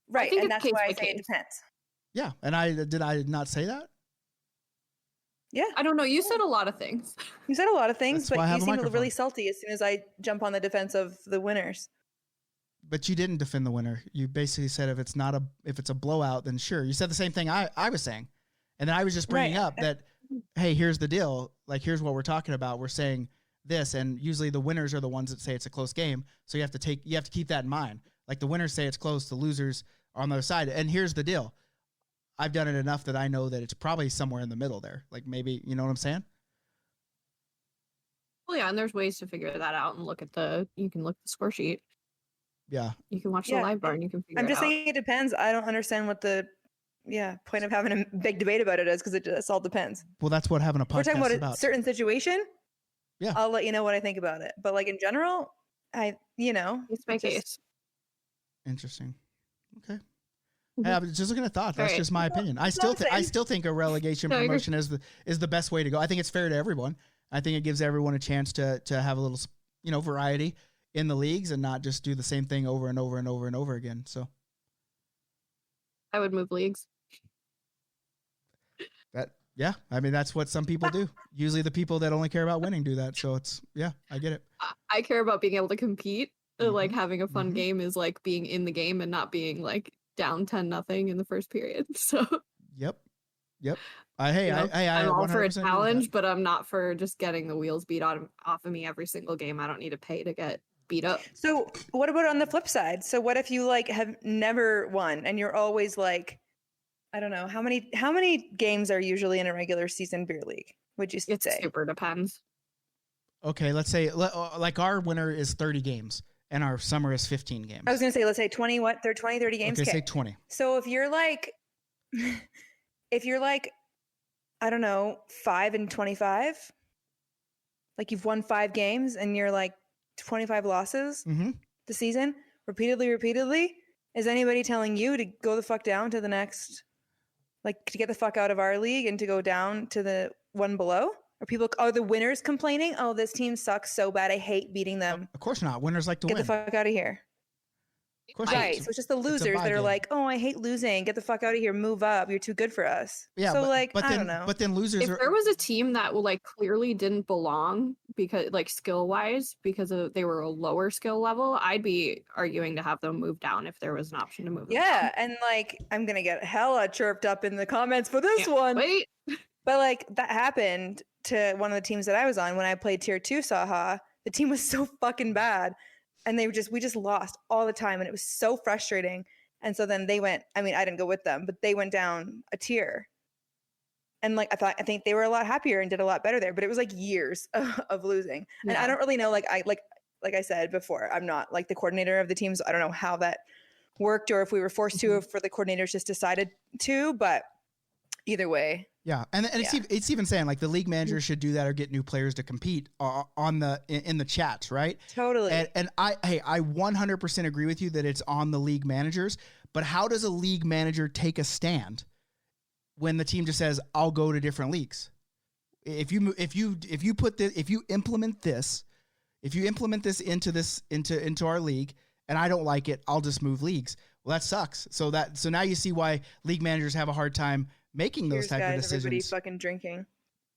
Right. And that's why I say it depends. Yeah. And did I not say that? Yeah. I don't know. You said a lot of things. You said a lot of things, That's why I but have you a seem microphone. really salty as soon as I jump on the defense of the winners. But you didn't defend the winner. You basically said if it's a blowout, then sure. You said the same thing I was saying. And then I was just bringing up that, hey, here's the deal. Like, here's what we're talking about. We're saying this, and usually the winners are the ones that say it's a close game. So you have to keep that in mind. Like, the winners say it's close, the losers are on the other side. And here's the deal. I've done it enough that I know that it's probably somewhere in the middle there. Like, maybe, you know what I'm saying? Well, yeah, and there's ways to figure that out and you can look at the score sheet. Yeah. You can watch the live bar and you can figure it out. I'm just saying it depends. I don't understand what the point of having a big debate about it is, because it all depends. Well, that's what having a podcast We're talking about about. a certain situation. Yeah. I'll let you know what I think about it. But like in general, It's my case. Interesting. Okay. Mhm. Yeah, but just looking at thoughts. That's Right. just my opinion. I still think a relegation No, I agree. promotion is the best way to go. I think it's fair to everyone. I think it gives everyone a chance to have a little, variety in the leagues and not just do the same thing over and over and over and over again. So I would move leagues. I mean, that's what some people do. Usually the people that only care about winning do that. So I get it. I care about being able to compete. Like Mhm. having a fun Mhm. game is like being in the game and not being like down 10-0 in the first period. So Yep. I'm I'm all for a 100% agree with that. challenge, but I'm not for just getting the wheels beat off of me every single game. I don't need to pay to get beat up. So what about on the flip side? So what if you like have never won and you're always like, I don't know, how many games are usually in a regular season beer league? Would you It say? super depends. Okay, let's say like our winner is 30 games and our summer is 15 games. I was going to say, let's say 20, 30 games. Okay, say 20. So if you're like, I don't know, 5-25, like you've won 5 games and you're like 25 losses Mm-hmm. the season, repeatedly, is anybody telling you to go the fuck down to the next, like to get the fuck out of our league and to go down to the one below? Are the winners complaining? Oh, this team sucks so bad. I hate beating them. Of course not. Winners like to Get win. the fuck out of here. Of course Right. not. So it's just the losers buy that are game. like, oh, I hate losing. Get the fuck out of here. Move up. You're too good for us. Yeah, So but I then, don't know. But then losers If are. there was a team that like clearly didn't belong because like skill wise because they were a lower skill level, I'd be arguing to have them move down if there was an option to move them Yeah, down. and like I'm gonna get hella chirped up in the comments for this Can't one. wait. But like that happened to one of the teams that I was on when I played tier 2 Saha. The team was so fucking bad. And we just lost all the time and it was so frustrating. And so then they went, I mean, I didn't go with them, but they went down a tier. And like I think they were a lot happier and did a lot better there, but it was like years of losing. And I Yeah. don't really know, like I said before, I'm not like the coordinator of the team, so I don't know how that worked or if we were forced to, or if the coordinators just decided to, but either way. Yeah, and it's even saying like the league manager should do that or get new players to compete in the chats, right? Totally. And I 100% agree with you that it's on the league managers. But how does a league manager take a stand when the team just says, "I'll go to different leagues"? If you implement this into our league, and I don't like it, I'll just move leagues. Well, that sucks. So now you see why league managers have a hard time making those type of decisions. Everybody fucking drinking.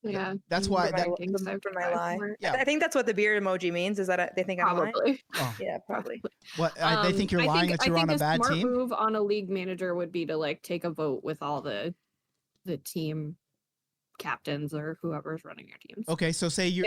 Yeah. That's why For my lie. Yeah. I think that's what the beer emoji means, is that they think I'm lying. Probably. Oh, Yeah, probably. what they think you're lying that you're on a bad smart team. move on a league manager would be to like take a vote with all the team captains or whoever's running your teams. Okay, so say you're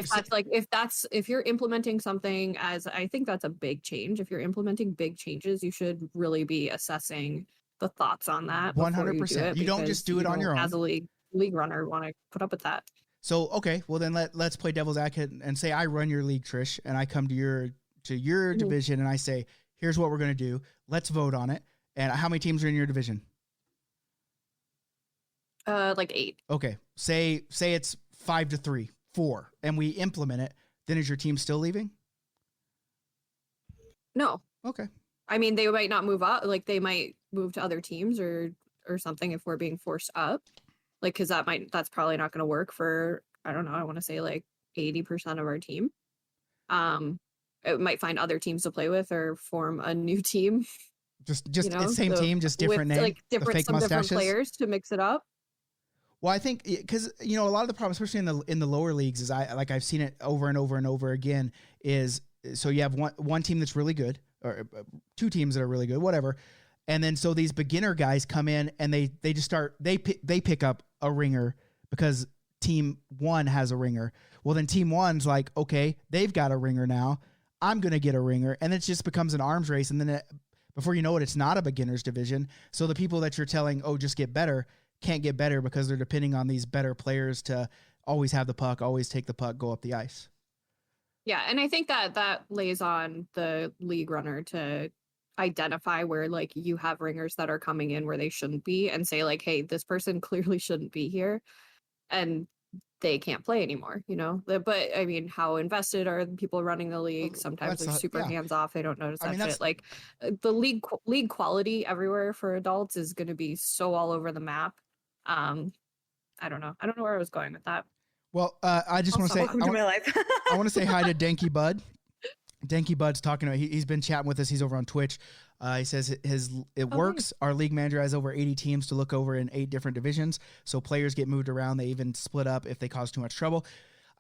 if you're implementing something, as I think that's a big change. If you're implementing big changes, you should really be assessing the thoughts on that. 100%. You don't just do it on your own. As a league runner, want to put up with that. So okay, well then let's play devil's advocate and say I run your league, Trish, and I come to your Mm-hmm. division and I say, here's what we're gonna do. Let's vote on it. And how many teams are in your division? Like 8. Okay, say it's 5-3, 4, and we implement it. Then is your team still leaving? No. Okay. I mean, they might not move up. Like they might move to other teams or something if we're being forced up. Like, because that's probably not going to work for, I don't know, I want to say like 80% of our team. It might find other teams to play with or form a new team. Just same team, just different with, name. like different fake different mustaches? players to mix it up. Well, I think because a lot of the problem, especially in the lower leagues, is I've seen it over and over and over again. Is so you have one team that's really good, or two teams that are really good, whatever, and then so these beginner guys come in and they just start they pick up a ringer because team one has a ringer. Well, then team one's like, okay, they've got a ringer now. I'm gonna get a ringer, and it just becomes an arms race, and then before you know it, it's not a beginners division. So the people that you're telling, oh, just get better, can't get better because they're depending on these better players to always have the puck, always take the puck, go up the ice. Yeah, and I think that lays on the league runner to identify where like you have ringers that are coming in where they shouldn't be and say like, hey, this person clearly shouldn't be here and they can't play anymore, But I mean, how invested are the people running the league? Sometimes they're super hands off. They don't notice that shit. Like the league quality everywhere for adults is going to be so all over the map. I don't know where I was going with that. Well, I just want to say, I want to say hi to Danky Bud. Danky Bud's talking about, he's been chatting with us. He's over on Twitch. He says it works. Nice. Our league manager has over 80 teams to look over in 8 different divisions. So players get moved around. They even split up if they cause too much trouble.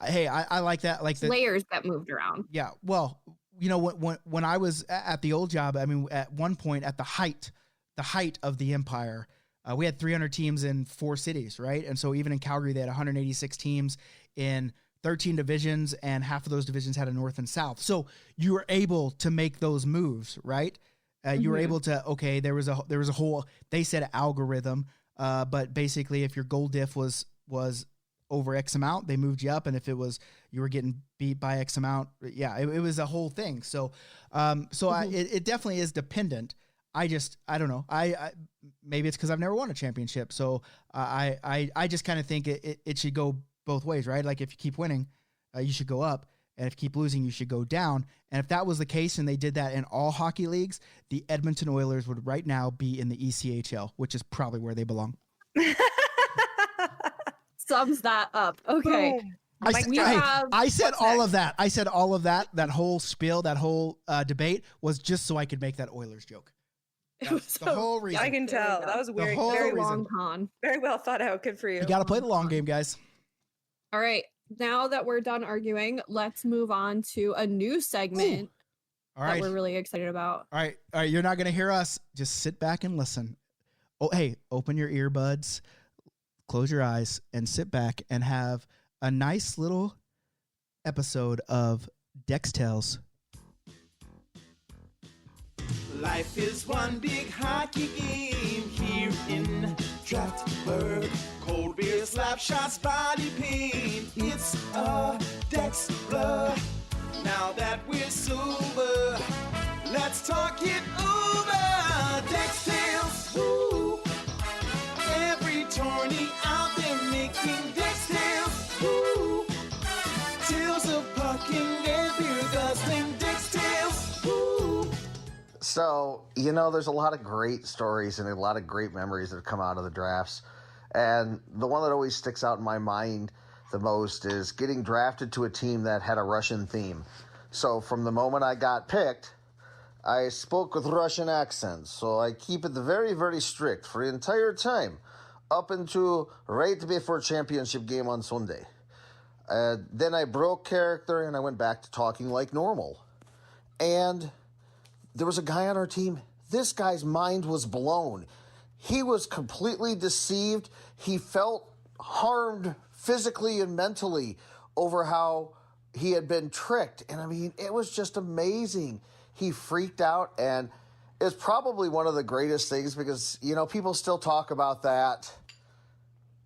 Hey, I like that. Like the players get moved around. Yeah. Well, when I was at the old job, I mean, at one point at the height of the empire, we had 300 teams in 4 cities, right? And so even in Calgary, they had 186 teams in 13 divisions, and half of those divisions had a north and south. So you were able to make those moves, right? You were able to, okay, there was a whole, they said algorithm, but basically if your goal diff was over X amount, they moved you up. And if it was, you were getting beat by X amount, it was a whole thing. So, it definitely is dependent. I don't know. I maybe it's because I've never won a championship. So I just kind of think it should go both ways, right? Like if you keep winning, you should go up. And if you keep losing, you should go down. And if that was the case and they did that in all hockey leagues, the Edmonton Oilers would right now be in the ECHL, which is probably where they belong. Sums that up. Okay. I said all of that. I said all of that. That whole spiel, that whole debate was just so I could make that Oilers joke. That's the whole reason. I can tell. That was weird. Very long con. Very well thought out. Good for you. You got to play the long game, guys. All right. Now that we're done arguing, let's move on to a new segment that we're really excited about. All right. You're not going to hear us. Just sit back and listen. Oh, hey, open your earbuds, close your eyes, and sit back and have a nice little episode of DEX-Tales. Life is one big hockey game here in Draftburg. Cold beer, slap shots, body pain. It's a Dex blur. Now that we're sober, let's talk it over. DEX-Tales, woo. Every tourney out there making DEX-Tales, woo. Tales of pucking and beer guzzling. DEX-Tales, woo. So, there's a lot of great stories and a lot of great memories that have come out of the drafts. And the one that always sticks out in my mind the most is getting drafted to a team that had a Russian theme. So from the moment I got picked, I spoke with Russian accents. So I keep it very, very strict for the entire time up until right before championship game on Sunday. Then I broke character and I went back to talking like normal. And there was a guy on our team. This guy's mind was blown. He was completely deceived. He felt harmed physically and mentally over how he had been tricked. And I mean, it was just amazing. He freaked out, and it's probably one of the greatest things because, people still talk about that.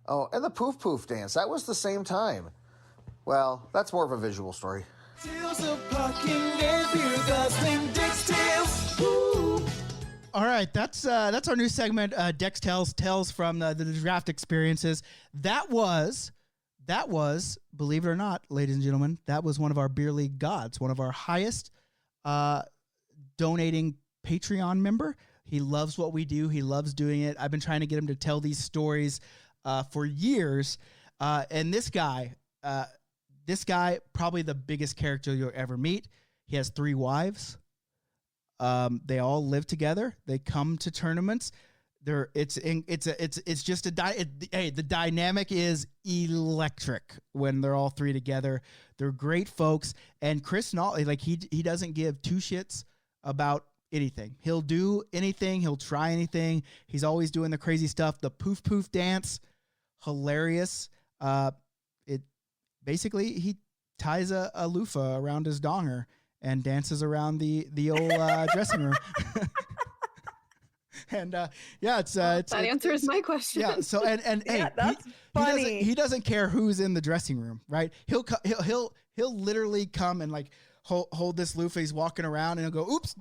Oh, and the poof poof dance. That was the same time. Well, that's more of a visual story. Tales of pucking and beer guzzling. DEX-Tales, woo. All right, that's our new segment, DEX-Tales, tales from the draft experiences. That was, believe it or not, ladies and gentlemen, that was one of our beer league gods, one of our highest donating Patreon member. He loves what we do. He loves doing it. I've been trying to get him to tell these stories for years. And this guy, probably the biggest character you'll ever meet. He has 3 wives. They all live together. They come to tournaments. It's just the dynamic is electric when they're all three together. They're great folks, and Chris Nolly, like he doesn't give two shits about anything. He'll do anything. He'll try anything. He's always doing the crazy stuff. The poof poof dance, hilarious. It basically he ties a loofah around his donger and dances around the old dressing room. And it's that answers my question. Yeah. So and hey, that's funny. He doesn't care who's in the dressing room, right? He'll literally come and like hold this loofah. He's walking around and he'll go, "Oops,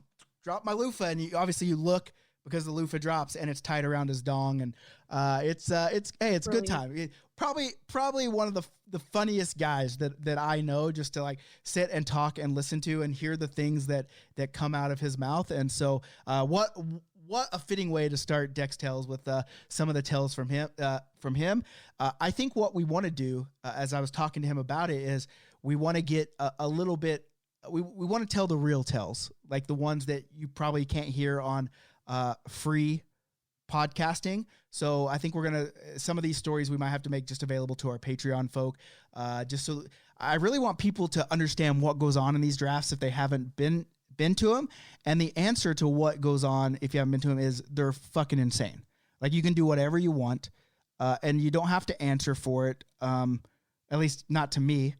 drop my loofah." And you look because the loofah drops and it's tied around his dong. And it's a good time. Probably one of the funniest guys that I know, just to like sit and talk and listen to and hear the things that come out of his mouth. And so what a fitting way to start DEX-Tales with some of the tales from him. I think what we want to do, as I was talking to him about it, is we want to get a little bit. We want to tell the real tales, like the ones that you probably can't hear on free podcasting. So I think some of these stories we might have to make just available to our Patreon folk. Just so I really want people to understand what goes on in these drafts if they haven't been to them. And the answer to what goes on if you haven't been to them is they're fucking insane. Like you can do whatever you want, and you don't have to answer for it. At least not to me.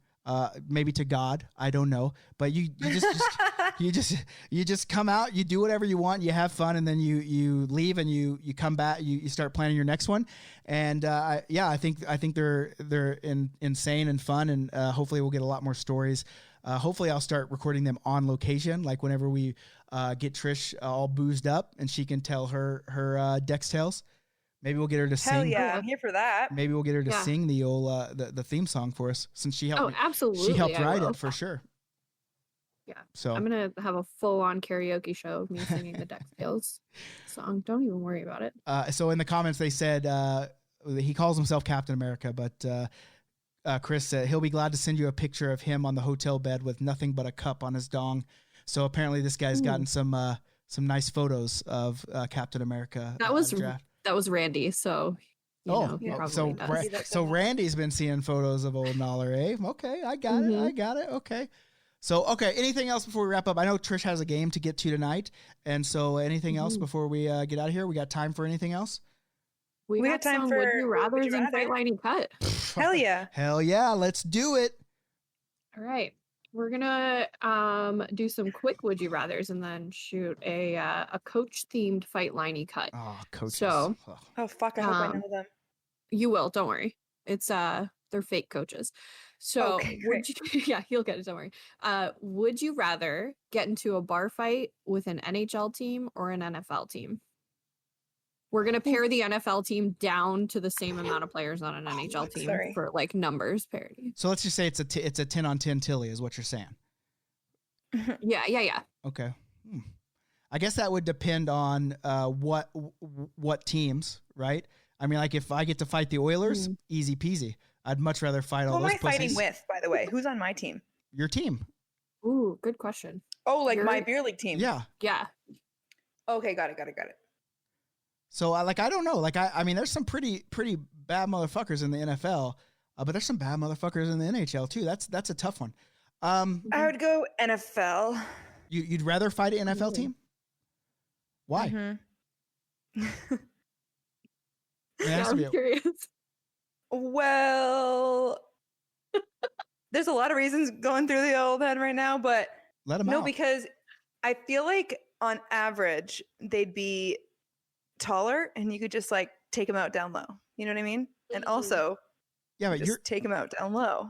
Maybe to God, I don't know. But you just come out, you do whatever you want, you have fun, and then you leave and you come back, you start planning your next one. And I think they're insane and fun, and hopefully we'll get a lot more stories. Hopefully I'll start recording them on location, like whenever we get Trish all boozed up and she can tell her DEX-Tales. Maybe we'll get her to sing. Hell yeah, I'm here for that. Maybe we'll get her to sing the old the theme song for us, since she helped. Absolutely. She helped write it for sure. Yeah. So I'm gonna have a full-on karaoke show of me singing the DEX-Tales song. Don't even worry about it. So in the comments they said he calls himself Captain America, but Chris said he'll be glad to send you a picture of him on the hotel bed with nothing but a cup on his dong. So apparently this guy's gotten some nice photos of Captain America. That was Randy. So so Randy's been seeing photos of old Noller, eh? Okay, I got it. Okay. So, anything else before we wrap up? I know Trish has a game to get to tonight. And so anything else before we get out of here? We got time for anything else? We got time for Would You Rathers and Fight-Liney-Cut. Hell yeah. Hell yeah. Let's do it. All right. We're going to do some quick Would You Rathers and then shoot a coach-themed Fight-Liney-Cut. Oh, coaches. So, oh, fuck. I hope I know them. You will. Don't worry. It's they're fake coaches. So, okay, you'll get it. Don't worry. Would you rather get into a bar fight with an NHL team or an NFL team? We're going to pare the NFL team down to the same amount of players on an NHL team for like numbers parity. So let's just say it's a 10-on-10 Tilly is what you're saying. Yeah. Okay. I guess that would depend on what teams, right? I mean, like if I get to fight the Oilers, easy peasy. I'd much rather fight all those pussies. Who am I fighting with, by the way? Who's on my team? Your team. Ooh, good question. Oh, like my beer league team. Yeah. Yeah. Okay, got it. So I don't know. Like I mean, there's some pretty bad motherfuckers in the NFL, but there's some bad motherfuckers in the NHL too. That's a tough one. I would go NFL. You'd rather fight an NFL team? Why? I'm curious. Well, there's a lot of reasons going through the old head right now, but let them out. Because I feel like on average they'd be taller and you could just like take them out down low. You know what I mean? And also, but just take them out down low.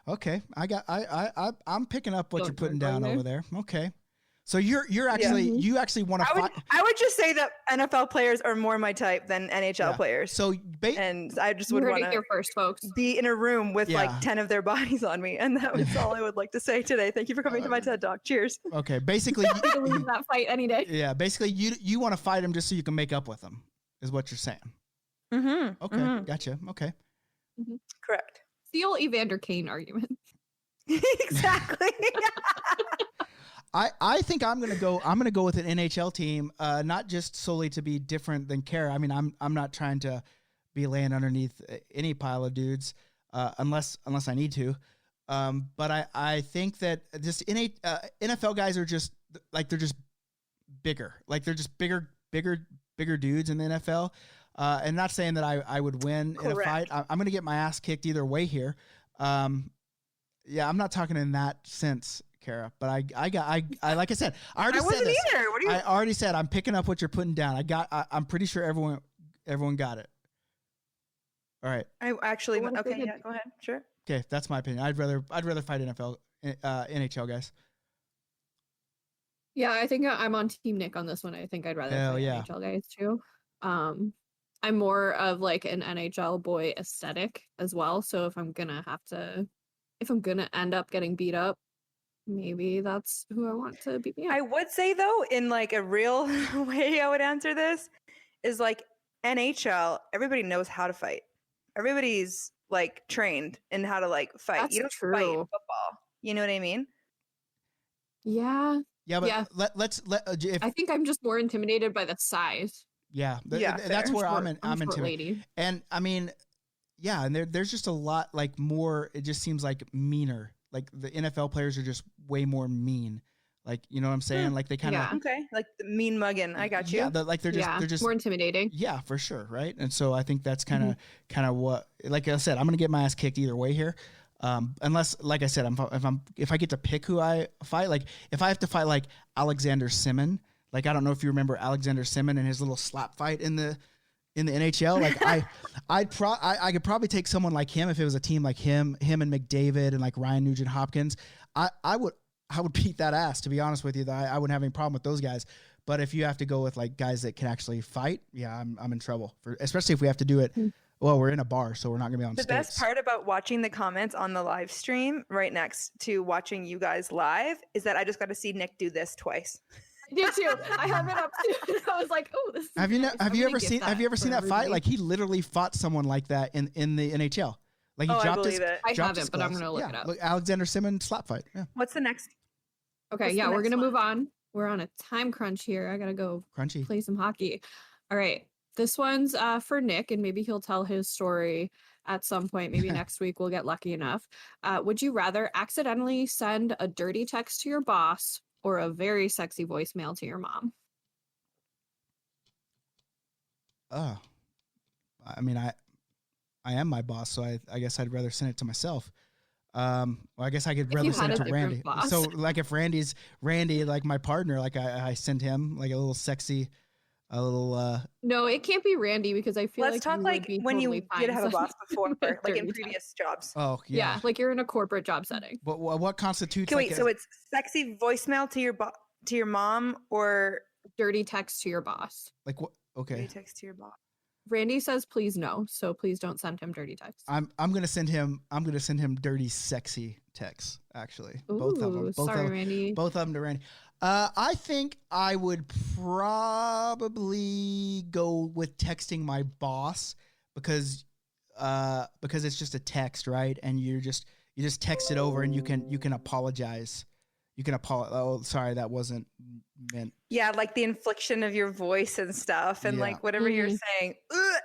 Okay, I'm picking up what you're putting down over there. Okay. So you're actually you actually want to fight. I would just say that NFL players are more my type than NHL players. So and I just would want to first, folks. Be in a room with like 10 of their bodies on me, and that was all I would like to say today. Thank you for coming to my TED Talk. Cheers. Okay, basically you leave that fight any day. Yeah, basically you want to fight them just so you can make up with them, is what you're saying. Okay, gotcha. Okay, correct. It's the old Evander Kane argument. Exactly. I think I'm gonna go with an NHL team, not just solely to be different than Kara. I mean, I'm not trying to be laying underneath any pile of dudes, unless I need to. But I think that just NFL guys are just like, they're just bigger, like they're just bigger dudes in the NFL. And not saying that I would win in a fight. I'm gonna get my ass kicked either way here. Yeah, I'm not talking in that sense, Kara, but I like I said, I already said I'm picking up what you're putting down. I'm pretty sure everyone got it. All right. Okay, yeah, go ahead. Sure. Okay, that's my opinion. I'd rather fight NHL guys. Yeah, I think I'm on Team Nick on this one. I think I'd rather fight NHL guys too. I'm more of like an NHL boy aesthetic as well. So if I'm gonna end up getting beat up, maybe that's who I want to beat me up. I would say though, in like a real way, I would answer this is like NHL. Everybody knows how to fight. Everybody's like trained in how to like fight. That's you don't true. fight in football. You know what I mean? Yeah. Yeah, but let's I think I'm just more intimidated by the size. Yeah, that's where I'm intimidated. And I mean, yeah, and there's just a lot like more. It just seems like meaner. Like the NFL players are just way more mean. Like, you know what I'm saying? Like they kind of like the mean mugging. I got you. Yeah, they're just more intimidating. Yeah, for sure, right? And so I think that's kind of what. Like I said, I'm gonna get my ass kicked either way here. Unless, like I said, if I get to pick who I fight, like if I have to fight like Alexander Simmon, like I don't know if you remember Alexander Simmon and his little slap fight in the NHL. Like I could probably take someone like him if it was a team like him and McDavid and like Ryan Nugent Hopkins. I would beat that ass, to be honest with you. I wouldn't have any problem with those guys. But if you have to go with like guys that can actually fight, yeah, I'm in trouble. Especially if we have to do it. Well, we're in a bar, so we're not going to be on stage. The best part about watching the comments on the live stream right next to watching you guys live is that I just got to see Nick do this twice. I did too. I have it up too. I was like, oh, this is Have you ever seen that fight? Like he literally fought someone like that in the NHL. Like he dropped his gloves. I haven't, but I'm going to look it up. Look, Alexander Simmon slap fight. Yeah. What's the next? Okay, we're going to move on. We're on a time crunch here. I got to go play some hockey. All right. This one's for Nick, and maybe he'll tell his story at some point. Maybe next week we'll get lucky enough. Would you rather accidentally send a dirty text to your boss or a very sexy voicemail to your mom? I mean, I am my boss, so I guess I'd rather send it to myself. Well, I guess I could rather send it to Randy. Boss. So like if Randy, like my partner, like I send him like a little sexy, No, it can't be Randy because I feel Let's talk like when totally you did have a boss before, like in previous jobs. Oh, yeah. Yeah, like you're in a corporate job setting. But what constitutes? Okay, wait. So it's sexy voicemail to your mom or dirty text to your boss? Like what? Okay. Dirty text to your boss. Randy says please no, so please don't send him dirty text. I'm gonna send him dirty sexy texts. Actually, Ooh, both of them. Randy. Both of them to Randy. I think I would probably go with texting my boss because it's just a text, right? And you just text it over and you can apologize. You can apologize. Oh, sorry, that wasn't meant. Yeah, like the inflection of your voice and stuff, and like whatever you're saying. Ugh.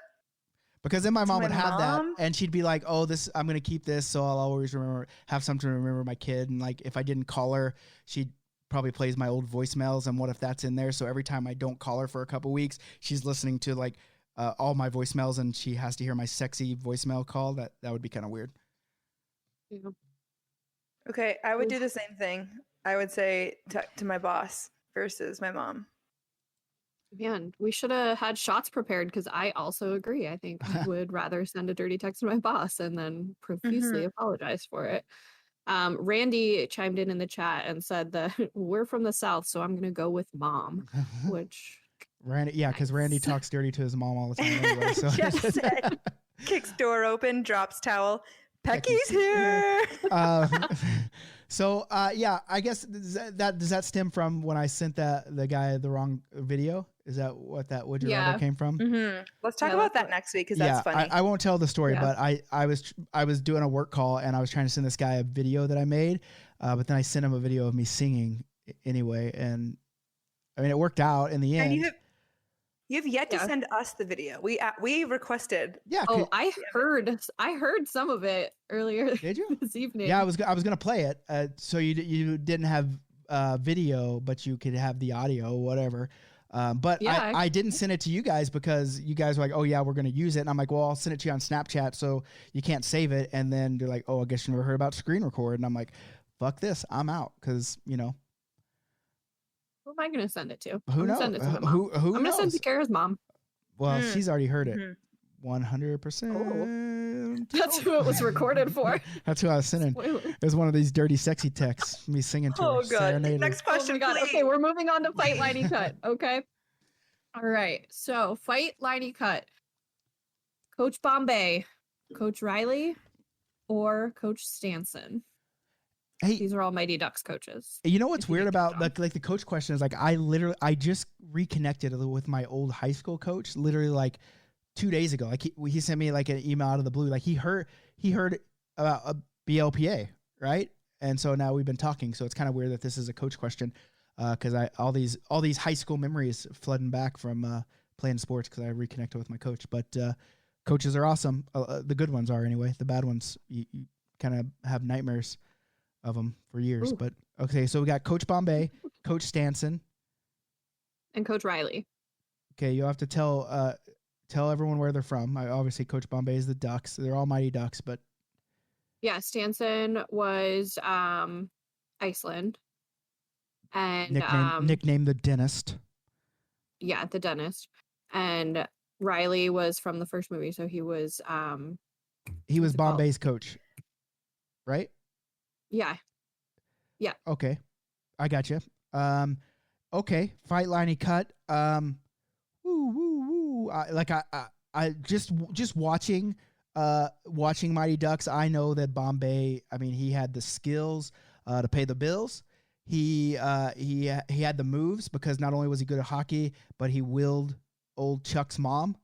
Because then my mom would have that, and she'd be like, "Oh, this I'm gonna keep this, so I'll always have something to remember my kid." And like, if I didn't call her, she'd probably plays my old voicemails, and what if that's in there? So every time I don't call her for a couple weeks, she's listening to like all my voicemails, and she has to hear my sexy voicemail call. That would be kind of weird. Yeah. Okay, I would do the same thing. I would say to my boss versus my mom. Man, we should have had shots prepared because I also agree. I think I would rather send a dirty text to my boss and then profusely apologize for it. Randy chimed in the chat and said that we're from the South, so I'm going to go with mom, which... Randy, yeah, because Randy talks dirty to his mom all the time anyway. So. Just said, kicks door open, drops towel. Pecky's here. So yeah, I guess does that stem from when I sent the guy the wrong video? Is that what that would you rather came from? Mm-hmm. Let's talk about that next week because that's funny. I won't tell the story, but I was doing a work call and I was trying to send this guy a video that I made, but then I sent him a video of me singing anyway, and I mean it worked out in the end. And you have yet to send us the video. We requested. Yeah. Oh, I heard some of it earlier. Did you? This evening? Yeah, I was gonna play it. So you didn't have video, but you could have the audio, whatever. But Yeah, I didn't send it to you guys because you guys were like, oh yeah, we're gonna use it, and I'm like, well, I'll send it to you on Snapchat, so you can't save it. And then they're like, oh, I guess you never heard about screen record, and I'm like, fuck this, I'm out, because Who am I going to send it to? who I'm knows? Send it to my mom. Who I'm going to send it knows? to Kara's mom. Well, she's already heard it. Mhm. 100%. That's who it was recorded for. That's who I was sending. Spoiler. It was one of these dirty, sexy texts. Me singing to her. Oh god. serenading. Next Oh question, my god. please. Okay, we're moving on to Fight-Liney-Cut. Okay. All right. So Fight-Liney-Cut. Coach Bombay, Coach Riley, or Coach Stanson. Hey, These are all Mighty Ducks coaches. you know what's if you weird get about them. like the coach question is like I just reconnected with my old high school coach literally like 2 days ago. Like he sent me like an email out of the blue. Like he heard about a BLPA, right? And so now we've been talking. So it's kind of weird that this is a coach question because all these high school memories flooding back from playing sports because I reconnected with my coach. But coaches are awesome. The good ones are anyway. The bad ones you kind of have nightmares of them for years. Ooh. But okay, so we got Coach Bombay, Coach Stanson, And Coach Riley. okay. You'll have to tell everyone where they're from. Obviously, Coach Bombay is the Ducks. They're all Mighty Ducks, but Yeah, Stanson was Iceland. And nicknamed the Dentist. yeah, the dentist. And Riley was from the first movie, so he was He was it called? Bombay's coach, right? yeah. Okay, I got you. Okay, Fight-Liney-Cut. Woo woo woo. I just watching Mighty Ducks. I know that Bombay. I mean, he had the skills to pay the bills. He had the moves because not only was he good at hockey, but he willed old Chuck's mom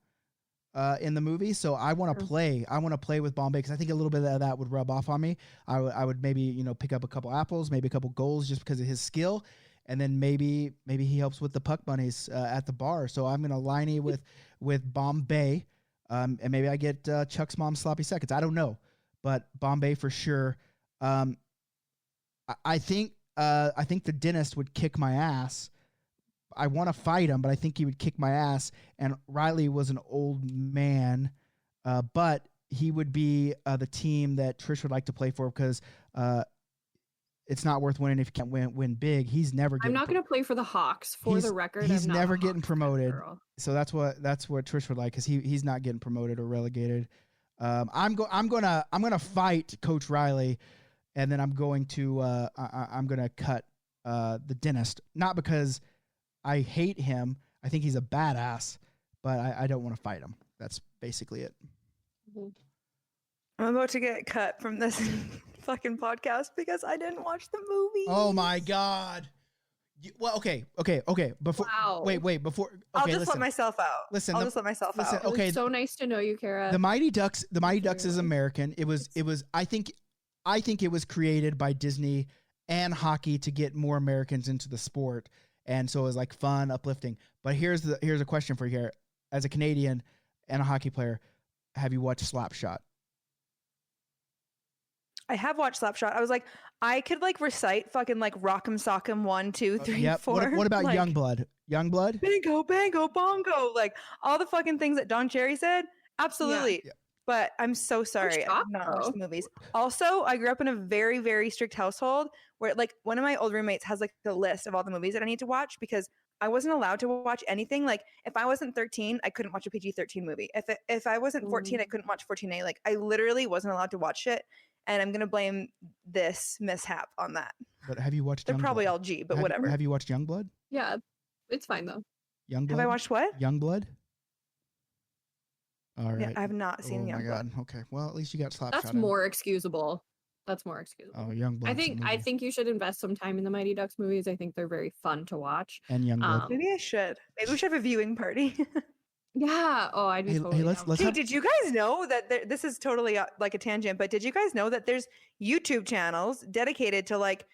in the movie. So I want to play. I want to play with Bombay because I think a little bit of that would rub off on me. I would maybe pick up a couple apples, maybe a couple goals just because of his skill, and then maybe he helps with the puck bunnies at the bar. So I'm gonna line with Bombay, and maybe I get Chuck's mom sloppy seconds. I don't know, but Bombay for sure. I think the dentist would kick my ass. I want to fight him, but I think he would kick my ass. And Riley was an old man, but he would be the team that Trish would like to play for because it's not worth winning if you can't win big. He's never. I'm not going to play for the Hawks. For the record, he's I'm not never a getting Hawks promoted. girl. So that's what Trish would like because he's not getting promoted or relegated. I'm gonna fight Coach Riley, and then I'm going to cut the dentist, not because I hate him. I think he's a badass, but I don't want to fight him. That's basically it. I'm about to get cut from this fucking podcast because I didn't watch the movie. Oh my god. Well, okay. Before, Wow. wait. Before, okay, I'll just listen. let myself out. Listen, I'll just let myself listen, out. okay. It's so nice to know you, Kara. The Mighty Ducks is American. It was. I think it was created by Disney and hockey to get more Americans into the sport, and so it was like fun, uplifting. But here's a question for you here, as a Canadian and a hockey player, have you watched Slapshot? I have watched Slapshot. I was like, I could like recite fucking like Rock'em Sock'em 1, 2, 3, Yep. 4. What about like, Youngblood? Youngblood? Bango, bango, bongo. Like all the fucking things that Don Cherry said. Absolutely. Yeah. But I'm so sorry. I did not watch the movies. Also, I grew up in a very, very strict household where like one of my old roommates has like the list of all the movies that I need to watch because I wasn't allowed to watch anything. Like if I wasn't 13, I couldn't watch a PG-13 movie. If I wasn't 14, I couldn't watch 14A. Like I literally wasn't allowed to watch shit. And I'm going to blame this mishap on that. But have you watched They're Youngblood? probably all G, but whatever. Have you watched Youngblood? Yeah, it's fine though. Youngblood? Have I watched what? Youngblood? All right. Yeah, I have not seen Oh my Youngblood. god. Okay. Well, at least you got Slapshot. That's more excusable. That's more excusable. Oh, Youngblood. I think you should invest some time in the Mighty Ducks movies. I think they're very fun to watch. And Youngblood. Maybe I should. Maybe we should have a viewing party. Yeah. Oh, I'd be totally let's down. Hey, have, did you guys know that this is totally like a tangent, but did you guys know that there's YouTube channels dedicated to like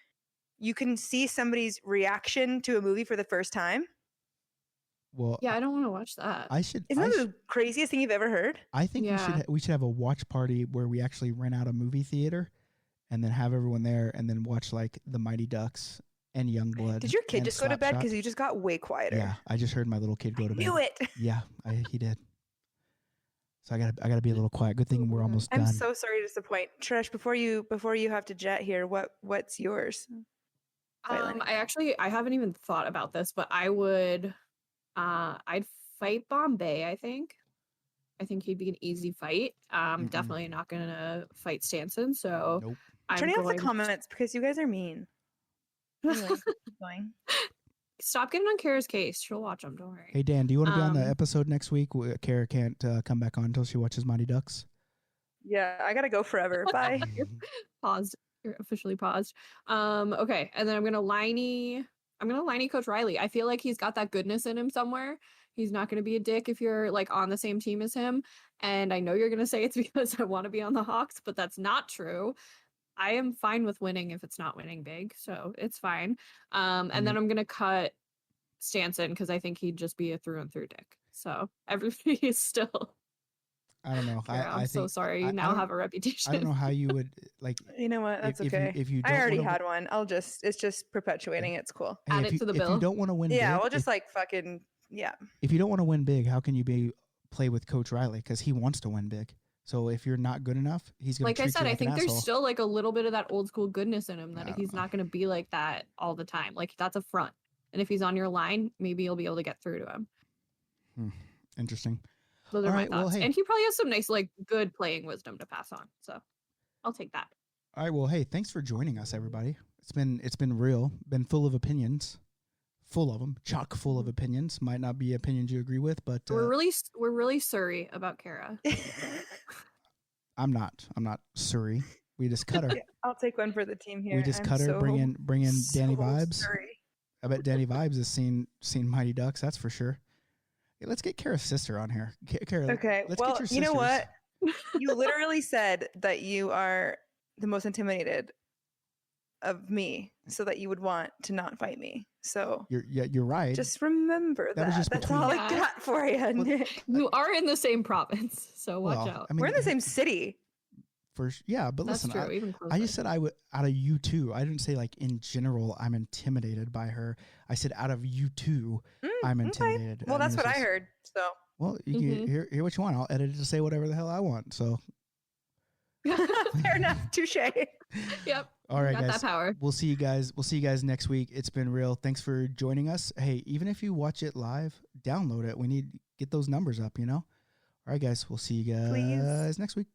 you can see somebody's reaction to a movie for the first time. Well, Yeah, I don't want to watch that. Isn't that the craziest thing you've ever heard? I think we should have a watch party where we actually rent out a movie theater, and then have everyone there, and then watch like The Mighty Ducks and Youngblood. Did your kid and just go to bed? Slapshot. Because you just got way quieter. Yeah, I just heard my little kid go to bed. Knew it. Yeah, he did. So I gotta be a little quiet. Good thing we're almost done. I'm so sorry to disappoint. Trish, before you have to jet here, what's yours? I haven't even thought about this, but I'd fight Bombay, I think. I think he'd be an easy fight. Definitely not gonna fight Stanson, so nope. Turning off the comments because you guys are mean. Anyway, keep going. Stop getting on Kara's case. She'll watch them. Don't worry. Hey Dan, do you want to be on the episode next week? Kara can't come back on until she watches Mighty Ducks. Yeah, I gotta go forever. Bye. Paused. You're officially paused. Okay, and then I'm gonna liney Coach Riley. I feel like he's got that goodness in him somewhere. He's not gonna be a dick if you're like on the same team as him. And I know you're gonna say it's because I want to be on the Hawks, but that's not true. I am fine with winning if it's not winning big, so it's fine. And then I'm gonna cut Stanson because I think he'd just be a through and through dick. So everybody is still. I don't know. I'm so sorry. You now have a reputation. I don't know how you would like. You know what? That's okay. If you I already had one. It's just perpetuating. It's cool. Hey, Add it to the bill. If you don't want to win, yeah, big, we'll just fucking. If you don't want to win big, how can you play with Coach Riley? Because he wants to win big. So if you're not good enough, he's going to. Like I said, I think there's asshole. still like a little bit of that old school goodness in him that he's not going to be like that all the time. Like that's a front. And if he's on your line, maybe you'll be able to get through to him. Interesting. Those are my thoughts. Well, hey. And he probably has some nice, like, good playing wisdom to pass on. So I'll take that. All right. Well, hey, thanks for joining us, everybody. It's been real, been full of opinions, full of them, chock full of opinions. Might not be opinions you agree with, but we're really sorry about Kara. I'm not Surrey. We just cut her. Yeah, I'll take one for the team here. We just cut her. Bring in Danny Vibes. Sorry. I bet Danny Vibes has seen Mighty Ducks. That's for sure. Hey, let's get Kara's sister on here. Kara, okay. Let's Well, get your sisters. you know what? You literally said that you are the most intimidated of me, so that you would want to not fight me. So you're right. Just remember that. That's all I got for you, Nick. You are in the same province, so watch out. I mean, we're in the same city. But that's listen, true, even I just said I would out of you two. I didn't say like in general I'm intimidated by her. I said out of you two I'm intimidated. Well, that's what I heard. So well, you can hear what you want. I'll edit it to say whatever the hell I want. So fair enough. Touche. Yep. All right, got guys. That power. We'll see you guys. We'll see you guys next week. It's been real. Thanks for joining us. Hey, even if you watch it live, download it. We need to get those numbers up. All right, guys. We'll see you guys next week.